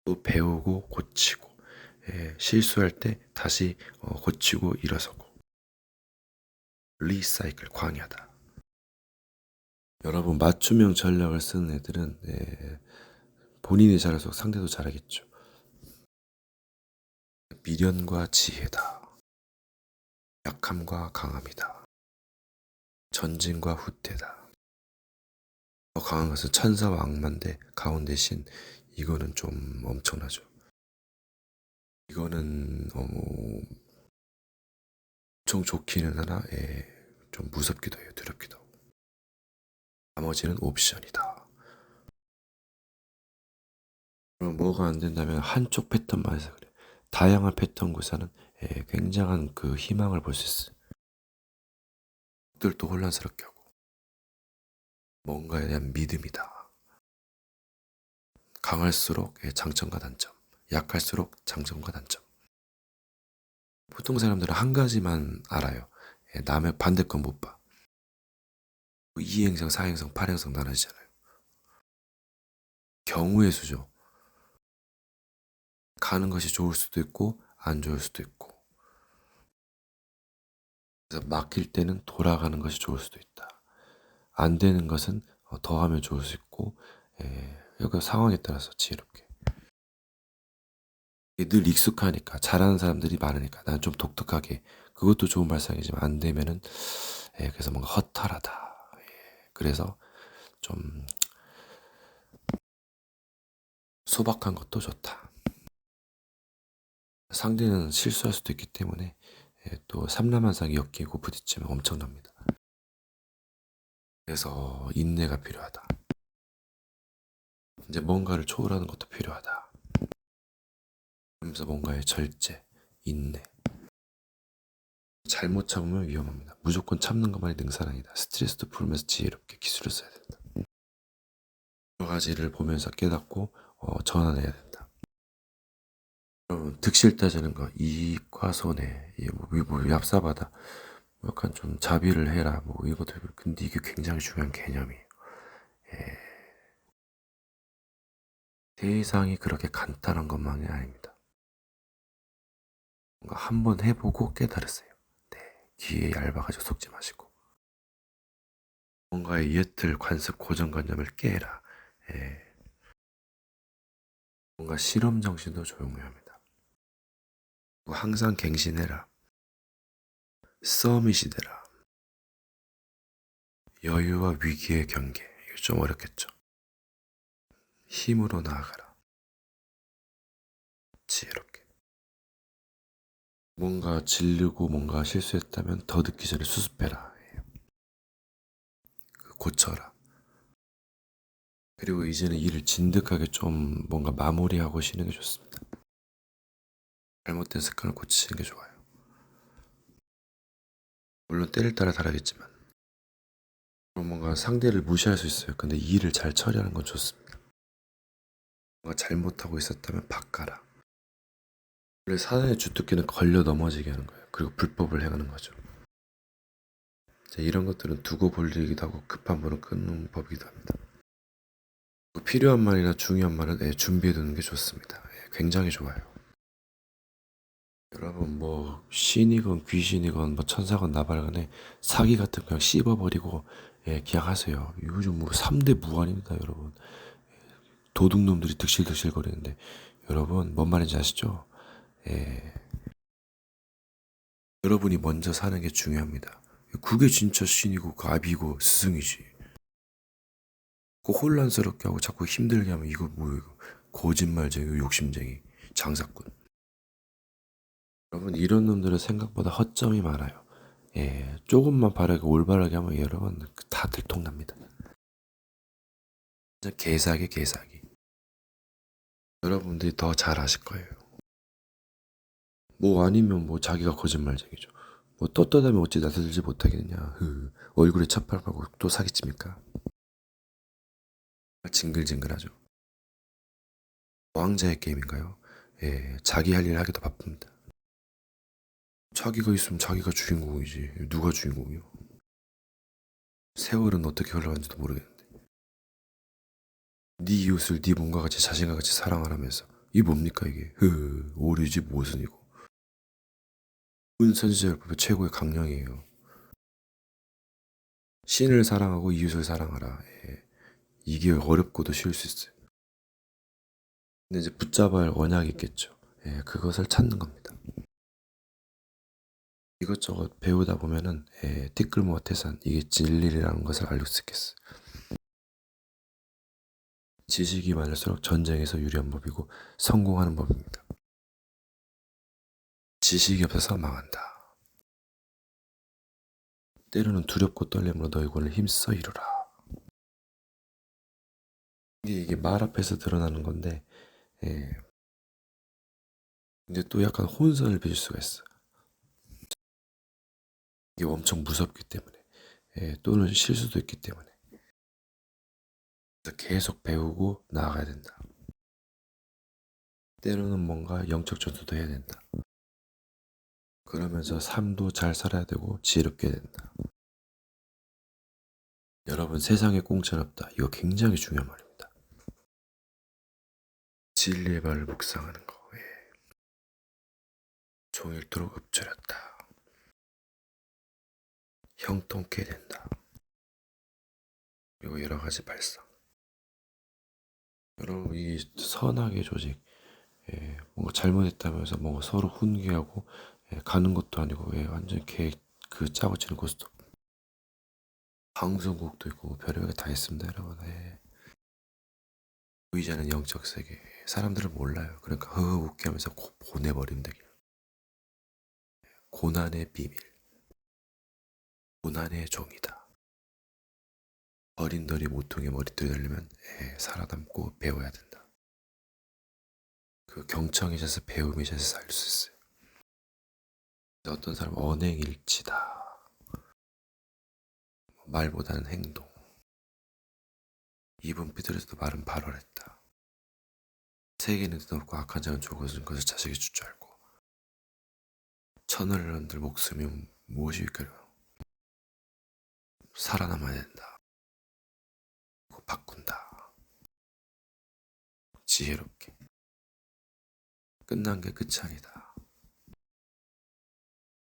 또 배우고 고치고 실수할 때 다시 고치고 일어서고 리사이클 광야다. 여러분, 맞춤형 전략을 쓰는 애들은 본인이 잘할수록 상대도 잘하겠죠. 미련과 지혜다. 약함과 강함이다. 전진과 후퇴다. 더 강한 것은 천사와 악마인데 가운데 신, 이거는 좀 엄청나죠. 이거는 엄청 좋기는 하나, 좀 무섭기도 해요. 두렵기도 하고. 나머지는 옵션이다. 그럼 뭐가 안 된다면 한쪽 패턴만 해서 그래. 다양한 패턴구사는 굉장한 그 희망을 볼 수 있어. 들도 혼란스럽게 하고 뭔가에 대한 믿음이다. 강할수록 장점과 단점, 약할수록 장점과 단점. 보통 사람들은 한 가지만 알아요. 남의 반대 건 못 봐. 2행성, 4행성, 8행성 나눠지잖아요. 경우의 수죠. 가는 것이 좋을 수도 있고 안 좋을 수도 있고. 그래서 막힐 때는 돌아가는 것이 좋을 수도 있다. 안 되는 것은 더 하면 좋을 수 있고, 여기 상황에 따라서 지혜롭게. 늘 익숙하니까, 잘하는 사람들이 많으니까 난 좀 독특하게, 그것도 좋은 발상이지만 안 되면은 그래서 뭔가 허탈하다. 그래서 좀 소박한 것도 좋다. 상대는 실수할 수도 있기 때문에 또 삼라만상이 엮이고 부딪히면 엄청납니다. 그래서 인내가 필요하다. 이제 뭔가를 초월하는 것도 필요하다. 그러면서 뭔가의 절제, 인내. 잘못 참으면 위험합니다. 무조건 참는 것만이 능사는 아니다. 스트레스도 풀면서 지혜롭게 기술을 써야 된다. 여러 가지를 보면서 깨닫고 전환해야 된다. 여러분, 득실 따지는 거, 이익과 손해, 뭐 얍삽하다, 약간 좀 자비를 해라, 뭐 이것들. 근데 이게 굉장히 중요한 개념이에요. 세상이 그렇게 간단한 것만이 아닙니다. 뭔가 한번 해보고 깨달으세요. 네, 귀에 얇아가지고 속지 마시고. 뭔가의 예틀, 관습, 고정관념을 깨라. 뭔가 실험 정신도 중요합니다. 항상 갱신해라. 서밋이 되라. 여유와 위기의 경계. 이거 좀 어렵겠죠. 힘으로 나아가라. 지혜롭게. 뭔가 질르고 뭔가 실수했다면 더 늦기 전에 수습해라. 고쳐라. 그리고 이제는 일을 진득하게 좀 뭔가 마무리하고 쉬는 게 좋습니다. 잘못된 습관을 고치시는 게 좋아요. 물론 때를 따라 다르겠지만 뭔가 상대를 무시할 수 있어요. 근데 이 일을 잘 처리하는 건 좋습니다. 뭔가 잘못하고 있었다면 바꿔라. 원래 사단의 주특기는 걸려 넘어지게 하는 거예요. 그리고 불법을 행하는 거죠. 이런 것들은 두고 볼 일이기도 하고 급한 불은 끄는 법이기도 합니다. 필요한 말이나 중요한 말은 준비해 두는 게 좋습니다. 굉장히 좋아요. 여러분, 뭐 신이건 귀신이건 뭐 천사건 나발간에 사기 같은 거 그냥 씹어버리고 그냥 하세요. 요즘 뭐 3대 무관입니다, 여러분. 도둑놈들이 득실득실 거리는데, 여러분 뭔 말인지 아시죠? 여러분이 먼저 사는 게 중요합니다. 그게 진짜 신이고 갑이고 스승이지. 그 혼란스럽게 하고 자꾸 힘들게 하면 이거 뭐예요? 이거. 거짓말쟁이, 욕심쟁이, 장사꾼. 여러분, 이런 놈들은 생각보다 허점이 많아요. 조금만 바르게 올바르게 하면 여러분 다 들통납니다. 진짜 개사기. 여러분들이 더 잘 아실 거예요. 뭐 아니면 뭐 자기가 거짓말쟁이죠. 뭐 떳떳하면 어찌 나서들지 못하겠느냐. 얼굴에 첫발하고 또 사기칩니까? 징글징글하죠. 왕자의 게임인가요? 자기 할 일 하기도 바쁩니다. 자기가 있으면 자기가 주인공이지. 누가 주인공이요? 세월은 어떻게 흘러가는지도 모르겠는데. 네 이웃을 네 몸과 같이 자신과 같이 사랑하라면서 이게 뭡니까 이게? 오류지 무엇은 이고. 선지자율법의 최고의 강령이에요. 신을 사랑하고 이웃을 사랑하라. 이게 어렵고도 쉬울 수 있어요. 근데 이제 붙잡아야 할 언약이 있겠죠. 그것을 찾는 겁니다. 이것저것 배우다 보면은 티끌모아 태산, 이게 진리라는 것을 알릴 수 있겠어요. 지식이 많을수록 전쟁에서 유리한 법이고 성공하는 법입니다. 지식이 없어서 망한다. 때로는 두렵고 떨림으로 너희 권을 힘써 이루라. 이게 말 앞에서 드러나는 건데, 예. 근데 또 약간 혼선을 빚을 수가 있어. 이게 엄청 무섭기 때문에, 예, 또는 실수도 있기 때문에. 그래서 계속 배우고 나아가야 된다. 때로는 뭔가 영적 전투도 해야 된다. 그러면서 삶도 잘 살아야 되고 지혜롭게 된다. 여러분, 세상에 공짜는 없다. 이거 굉장히 중요한 말입니다. 진리의 말을 묵상하는 거. 예. 종일토록 읊조렸다. 형통케 된다. 그리고 여러 가지 발상. 여러분, 이 선악의 조직, 예, 뭔가 잘못했다면서 뭔가 서로 훈계하고, 예, 가는 것도 아니고, 예, 완전 그 짜고 치는 고스톱. 방송국도 있고 별의별 게 다 있습니다, 여러분. 예. 보이지 않는 영적 세계. 사람들은 몰라요. 그러니까 웃게 하면서 보내버린다. 고난의 비밀. 고난의 종이다. 어린돌이 모퉁이에 머리털이 달리면 살아남고 배워야 된다. 그 경청이셔서 배움이셔서 알 수 있어요. 어떤 사람은 언행일치다. 말보다는 행동. 입은 삐뚤어도 말은 발언했다. 세계는 뜻없고 악한 자는 좋은 것을 자식이 줄 줄 알고. 천을 흔들 목숨이 무엇일까요? 살아남아야 된다. 바꾼다. 지혜롭게. 끝난 게 끝이 아니다.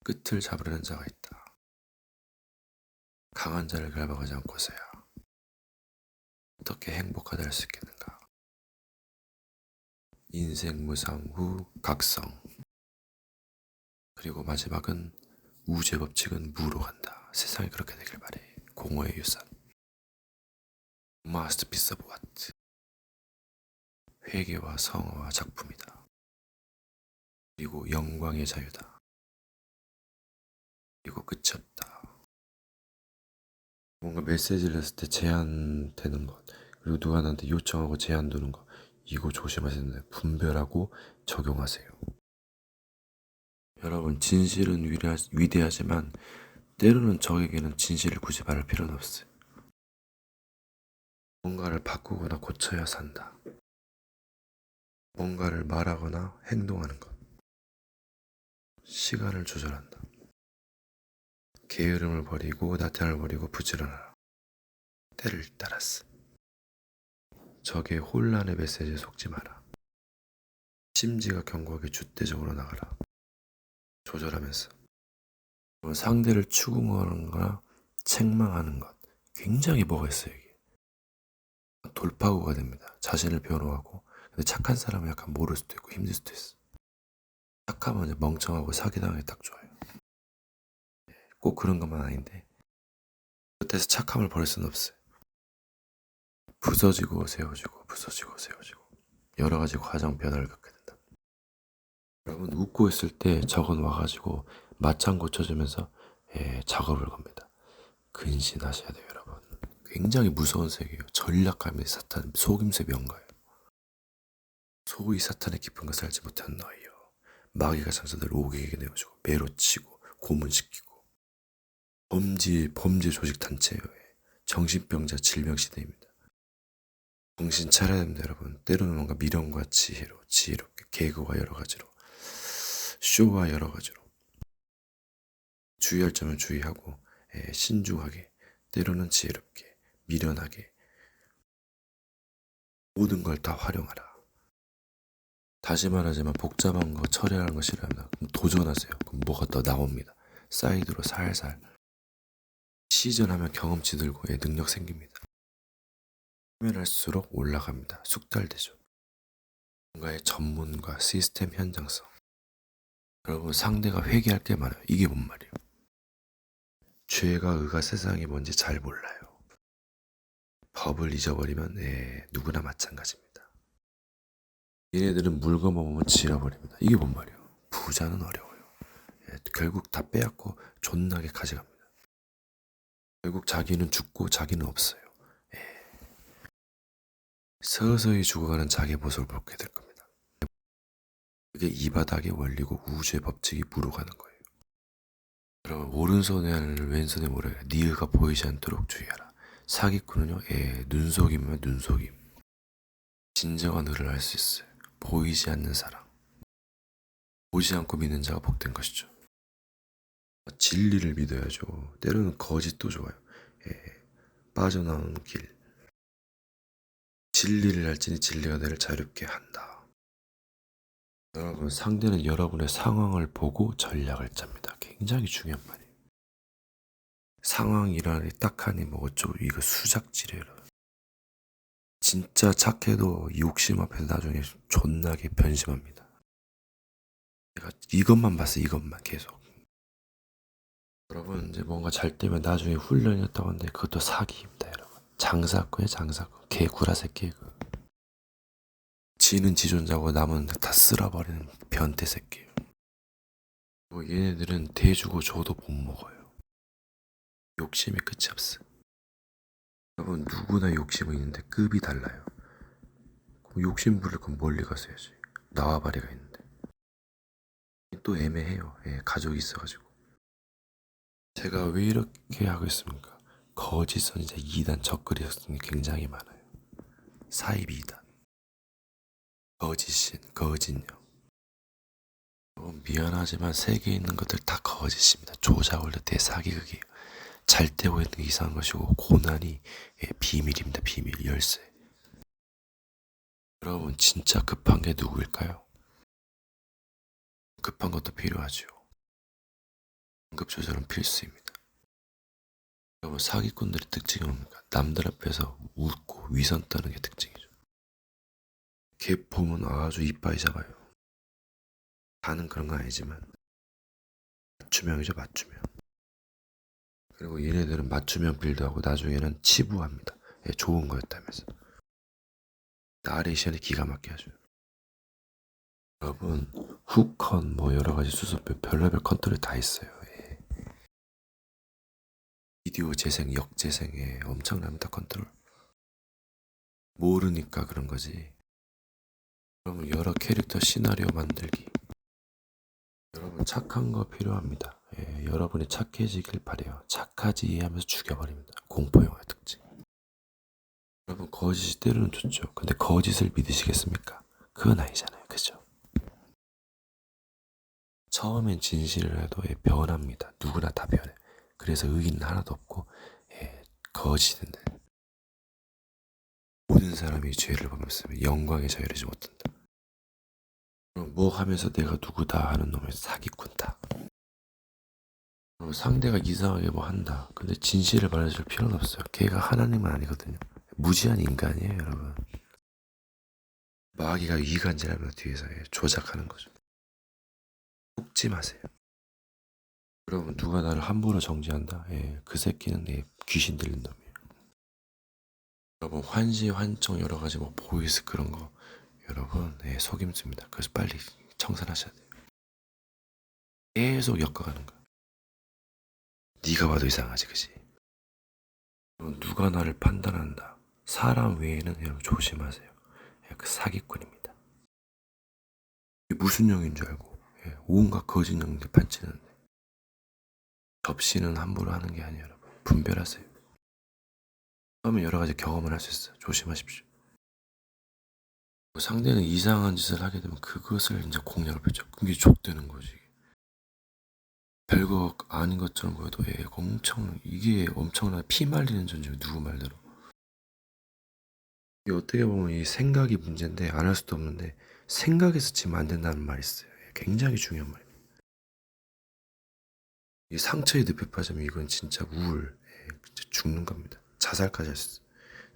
끝을 잡으려는 자가 있다. 강한 자를 갈망하지 않고서야 어떻게 행복하다 할 수 있겠는가. 인생 무상후 각성. 그리고 마지막은 우주의 법칙은 무로 간다. 세상이 그렇게 되길 바래. 공허의 유산. 마스터피스 오브 아트. 회개와 성화와 작품이다. 그리고 영광의 자유다. 그리고 끝이 없다. 뭔가 메시지를 했을 때 제한되는 것, 그리고 누가 나한테 요청하고 제한 두는 것, 이거 조심하셔야 된다. 분별하고 적용하세요. 여러분, 진실은 위대하지만 때로는 저에게는 진실을 굳이 말할 필요는 없어요. 뭔가를 바꾸거나 고쳐야 산다. 뭔가를 말하거나 행동하는 것. 시간을 조절한다. 게으름을 버리고 나태함을 버리고 부지런하라. 때를 따랐어. 적의 혼란의 메시지에 속지 마라. 심지가 견고하게 주대적으로 나가라. 조절하면서. 상대를 추궁하는 거나 책망하는 것. 굉장히 뭐가 있어요, 이게. 돌파구가 됩니다. 자신을 변호하고. 근데 착한 사람은 약간 모를 수도 있고 힘들 수도 있어. 착하면 이제 멍청하고 사기당하기 딱 좋아요. 꼭 그런 것만 아닌데 그때서 착함을 버릴 수는 없어요. 부서지고 세워지고 부서지고 세워지고 여러 가지 과정 변화를 겪게 된다. 여러분, 웃고 있을 때 적은 와가지고 맞장 고쳐주면서 작업을 겁니다. 근신하셔야 돼요, 여러분. 굉장히 무서운 세계예요. 전략가면 사탄, 속임수의 명가예요. 소위 사탄의 깊은 것을 알지 못한 너희요. 마귀가 장사들 오게게 내어주고 매로치고 고문시키고 범죄 조직 단체예요. 정신병자 질병 시대입니다. 정신 차려야 됩니다, 여러분. 때로는 뭔가 미련과 지혜롭게 개그와 여러 가지로 쇼와 여러 가지로 주의할 점은 주의하고 신중하게 때로는 지혜롭게 미련하게 모든 걸 다 활용하라. 다시 말하지만 복잡한 거 처리하는 거 싫어합니다. 그럼 도전하세요. 그럼 뭐가 더 나옵니다. 사이드로 살살 시전하면 경험치 늘고 능력 생깁니다. 하면 할수록 올라갑니다. 숙달되죠. 뭔가의 전문가, 시스템 현장성. 여러분, 상대가 회개할 게 많아요. 이게 뭔 말이에요? 죄가 의가 세상이 뭔지 잘 몰라요. 법을 잊어버리면 누구나 마찬가지입니다. 얘네들은 물건만 보면 질어버립니다. 이게 뭔 말이에요? 부자는 어려워요. 결국 다 빼앗고 존나게 가져갑니다. 결국 자기는 죽고 자기는 없어요. 서서히 죽어가는 자기 모습을 보게 될 겁니다. 그게 이 바닥의 원리고 우주의 법칙이 물어가는 거예요. 여러분, 오른손에 하늘을 왼손에 모래가 니으가 보이지 않도록 주의하라. 사기꾼은요, 눈속임이면 눈속임. 진정한 의를 알 수 있어요. 보이지 않는 사랑. 보지 않고 믿는 자가 복된 것이죠. 진리를 믿어야죠. 때로는 거짓도 좋아요. 빠져나오는 길. 진리를 알지니 진리가 너를 자유롭게 한다. 여러분, 상대는 여러분의 상황을 보고 전략을 짭니다. 굉장히 중요한 말이에요. 상황이라니 딱하니 뭐 어쩌고 이거 수작질이에요. 진짜 착해도 욕심 앞에서 나중에 존나게 변심합니다. 내가 이것만 봤어, 이것만 계속. 여러분, 이제 뭔가 잘 되면 나중에 훈련이었다고 하는데 그것도 사기입니다, 여러분. 장사꾼이에요, 장사꾼. 개구라 새끼. 지는 지 존자고 남은 다 쓸어버리는 변태 새끼. 뭐 얘네들은 대주고 줘도 못 먹어요. 욕심이 끝이 없어. 여러분, 누구나 욕심은 있는데 급이 달라요. 욕심 부릴 건 멀리 가서 해야지. 나와바리가 있는데. 또 애매해요. 가족이 있어가지고. 제가 왜 이렇게 하고 있습니까? 거짓 선지자 2단 적그리스도는 굉장히 많아요. 사이비 2단. 거짓신, 거짓녀. 미안하지만 세계에 있는 것들 다 거짓입니다. 조작 원래 대사기극이에요. 잘 되고 있는 게 이상한 것이고 고난이 비밀입니다. 비밀 열쇠. 여러분, 진짜 급한 게 누구일까요? 급한 것도 필요하죠. 응급조절은 필수입니다. 여러분, 사기꾼들의 특징이 뭡니까? 남들 앞에서 웃고 위선 떠는 게 특징이죠. 걔 보면 아주 이빠이 잡아요. 다는 그런 건 아니지만 맞춤형이죠, 맞춤형. 그리고 얘네들은 맞춤형 빌드하고 나중에는 치부합니다. 좋은 거였다면서. 나레이션이 기가 막히게 하죠. 여러분, 후컨 뭐 여러가지 수습별 별의별 컨트롤이 다 있어요. 비디오 재생, 역재생에 엄청납니다, 컨트롤. 모르니까 그런 거지. 여러분, 여러 캐릭터 시나리오 만들기. 여러분, 착한 거 필요합니다. 여러분이 착해지길 바래요. 착하지 하면서 죽여버립니다. 공포영화 특징. 여러분, 거짓이 때로는 좋죠. 근데 거짓을 믿으시겠습니까? 그건 아니잖아요. 그죠? 처음엔 진실을 해도 변합니다. 누구나 다 변해. 그래서 의의는 하나도 없고 거짓은 모든 사람이 죄를 범했으면 영광에 자유하지 못한다. 그럼 뭐 하면서 내가 누구다 하는 놈의 사기꾼다. 상대가 이상하게 뭐 한다. 근데 진실을 말해줄 필요는 없어요. 걔가 하나님은 아니거든요. 무지한 인간이에요, 여러분. 마귀가 이간질하면서 뒤에서 조작하는 거죠. 속지 마세요. 여러분, 누가 나를 함부로 정지한다? 그 새끼는 귀신 들린 놈이에요. 여러분, 환시, 환청 여러 가지 뭐 보이스 그런 거 여러분 속임수입니다. 그래서 빨리 청산하셔야 돼요. 계속 엮어가는 거야. 네가 봐도 이상하지, 그지? 누가 나를 판단한다. 사람 외에는 여러분 조심하세요. 그 사기꾼입니다. 이게 무슨 용인 줄 알고 온갖 거짓 용들 판치는데 접시는 함부로 하는 게 아니에요, 여러분. 분별하세요. 그러면 여러 가지 경험을 할 수 있어요. 조심하십시오. 상대는 이상한 짓을 하게 되면 그것을 이제 공략을 펼쳐. 그게 족되는 거지. 별거 아닌 것처럼 보여도 이게 엄청나게 피 말리는 전쟁이 누구 말대로. 이게 어떻게 보면 이 생각이 문제인데 안 할 수도 없는데 생각에서 지면 안 된다는 말이 있어요. 굉장히 중요한 말입니다. 이 상처에 늪에 빠지면 이건 진짜 우울, 진짜 죽는 겁니다. 자살까지 할 수 있어.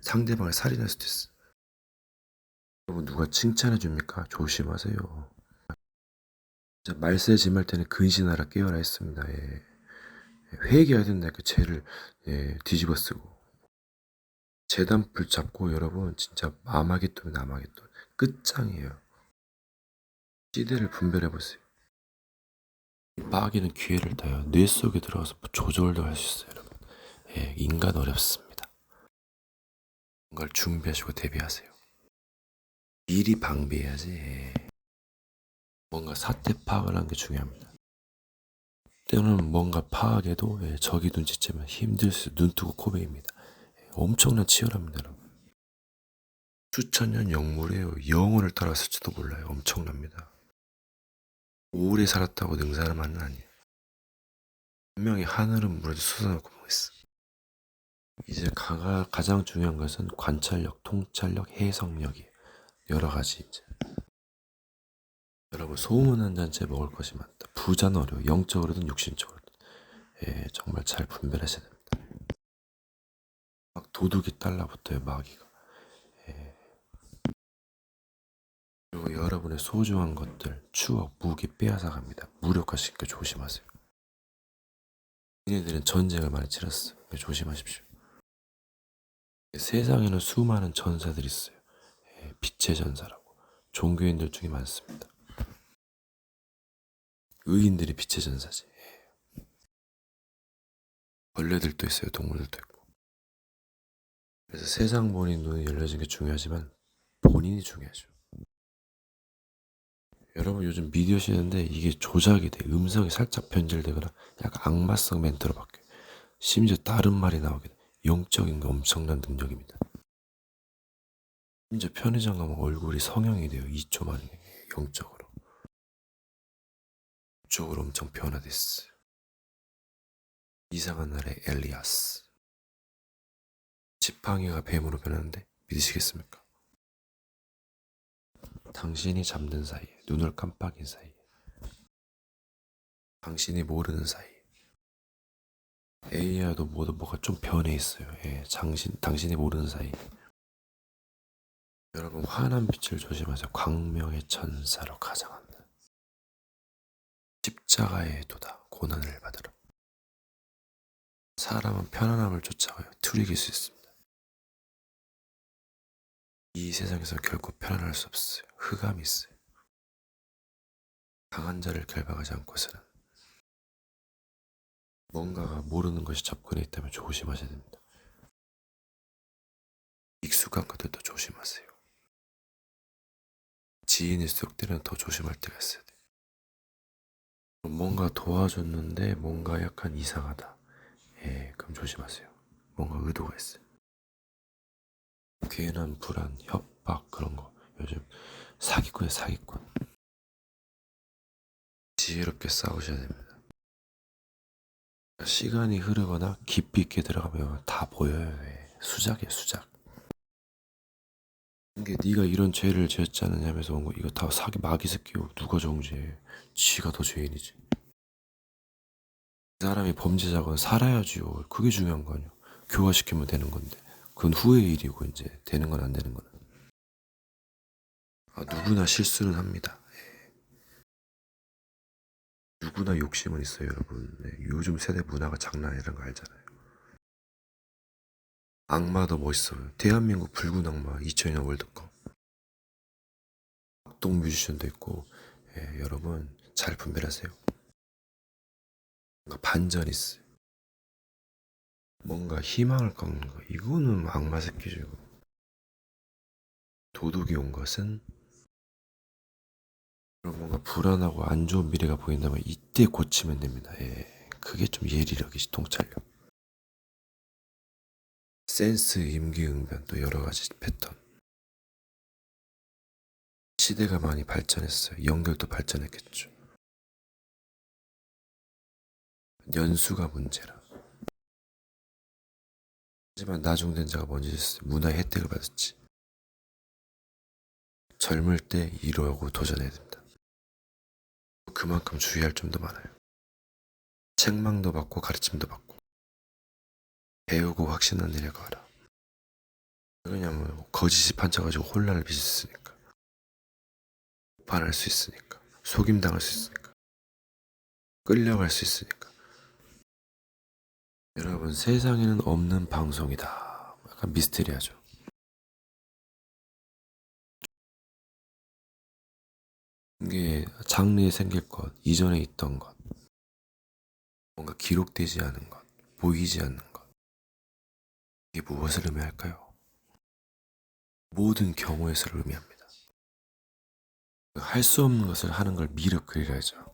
상대방을 살인할 수도 있어. 여러분, 누가 칭찬해 줍니까? 조심하세요. 말세 짐할 때는 근신하라 깨어라 했습니다. 회개해야 된다. 그 죄를 뒤집어 쓰고 재단풀 잡고 여러분 진짜 아마겟돈이다 아마겟돈. 끝장이에요. 시대를 분별해보세요. 마귀는 기회를 타요. 뇌 속에 들어가서 조절도 할 수 있어요 여러분. 예, 인간 어렵습니다. 뭔가를 준비하시고 대비하세요. 미리 방비해야지. 예. 뭔가 사태 파악을 하는 게 중요합니다. 때로는 뭔가 파악해도 예, 적이 눈치채면 힘들 수 눈뜨고 코베입니다. 예, 엄청난 치열합니다 여러분. 수천 년 영물이에요. 영혼을 따랐을지도 몰라요. 엄청납니다. 오래 살았다고 능사는 만은 아니에요. 분명히 하늘은 물에도 솟아놓고 뭐겠어. 이제 가장 중요한 것은 관찰력, 통찰력, 해석력이에요. 여러 가지 이제. 여러분 소문 한 잔째 먹을 것이 많다. 부자는 어려워. 영적으로든 육신적으로든. 예, 정말 잘 분별하셔야 됩니다. 막 도둑이 달라붙어요 마귀가. 예. 그리고 여러분의 소중한 것들, 추억, 무기 빼앗아갑니다. 무력화시키니까 조심하세요. 얘네들은 전쟁을 많이 치렀어요. 조심하십시오. 세상에는 수많은 전사들이 있어요. 예, 빛의 전사라고. 종교인들 중에 많습니다. 의인들이 빛의 전사지. 예. 벌레들도 있어요. 동물들도 있고. 그래서 세상 본인 눈이 열려진 게 중요하지만 본인이 중요하죠. 여러분 요즘 미디어 시대인데 이게 조작이 돼. 음성이 살짝 변질되거나 약간 악마성 멘트로 바뀌어요. 심지어 다른 말이 나오게 돼. 영적인 거 엄청난 능력입니다. 심지어 편의점 가면 얼굴이 성형이 돼요. 2초 만에. 영적으로. 영적으로 엄청 변화됐어요. 이상한 나라의 엘리아스. 지팡이가 뱀으로 변하는데 믿으시겠습니까? 당신이 잠든 사이에, 눈을 깜빡인 사이에, 당신이 모르는 사이에 AI도 모두 뭐가 좀 변해 있어요. 예, 당신이 모르는 사이에. 여러분 환한 빛을 조심하세요. 광명의 천사로 가장한다. 십자가의 도다. 고난을 받으라. 사람은 편안함을 쫓아가요. 투리길 수 있습니다. 이 세상에서 결코 편안할 수 없어요. 흑암이 있어요. 강한 자를 결박하지 않고서는 뭔가가 모르는 것이 접근해 있다면 조심하셔야 됩니다. 익숙한 것들도 조심하세요. 지인일수록 때는 더 조심할 때가 있어야 돼요. 뭔가 도와줬는데 뭔가 약간 이상하다. 예, 그럼 조심하세요. 뭔가 의도가 있어요. 괜한 불안, 협박 그런 거. 요즘 사기꾼이에요, 사기꾼. 지혜롭게 싸우셔야 됩니다. 시간이 흐르거나 깊이 있게 들어가면 다 보여요. 예. 수작이에요, 수작. 이게 네가 이런 죄를 지었지 않느냐면서 온 거 이거 다 사기 마귀 새끼요. 누가 정죄해? 지가 더 죄인이지. 그 사람이 범죄자건 살아야지요. 그게 중요한 거 아니야. 교화시키면 되는 건데 그건 후의 일이고 이제 되는 건 안 되는 거는. 누구나 실수는 합니다. 누구나 욕심은 있어요, 여러분. 네, 요즘 세대 문화가 장난 아니라는 거 알잖아요. 악마도 멋있어요. 대한민국 붉은 악마 2002년 월드컵. 악동 뮤지션도 있고, 예, 여러분 잘 분별하세요. 뭔가 반전이 있어요. 뭔가 희망을 꺾는 거. 이거는 악마 새끼죠. 도둑이 온 것은 뭔가 불안하고 안 좋은 미래가 보인다면 이때 고치면 됩니다. 예, 그게 좀 예리력이지, 통찰력. 센스, 임기응변 또 여러 가지 패턴. 시대가 많이 발전했어요. 연결도 발전했겠죠. 연수가 문제라. 하지만 나중된 자가 먼저 있어요. 문화의 혜택을 받았지. 젊을 때 이루고 도전해야 됩니다. 그만큼 주의할 점도 많아요. 책망도 받고 가르침도 받고 배우고 확신한 일을 하라. 왜냐면 거짓이 판쳐가지고 혼란을 빚을 수 있으니까, 반할 수 있으니까, 속임당할 수 있으니까, 끌려갈 수 있으니까. 여러분 세상에는 없는 방송이다. 약간 미스테리하죠. 이게 장래에 생길 것, 이전에 있던 것, 뭔가 기록되지 않은 것, 보이지 않는 것. 이게 무엇을 의미할까요? 모든 경우의 수를 의미합니다. 할 수 없는 것을 하는 걸 미러클이라 하죠.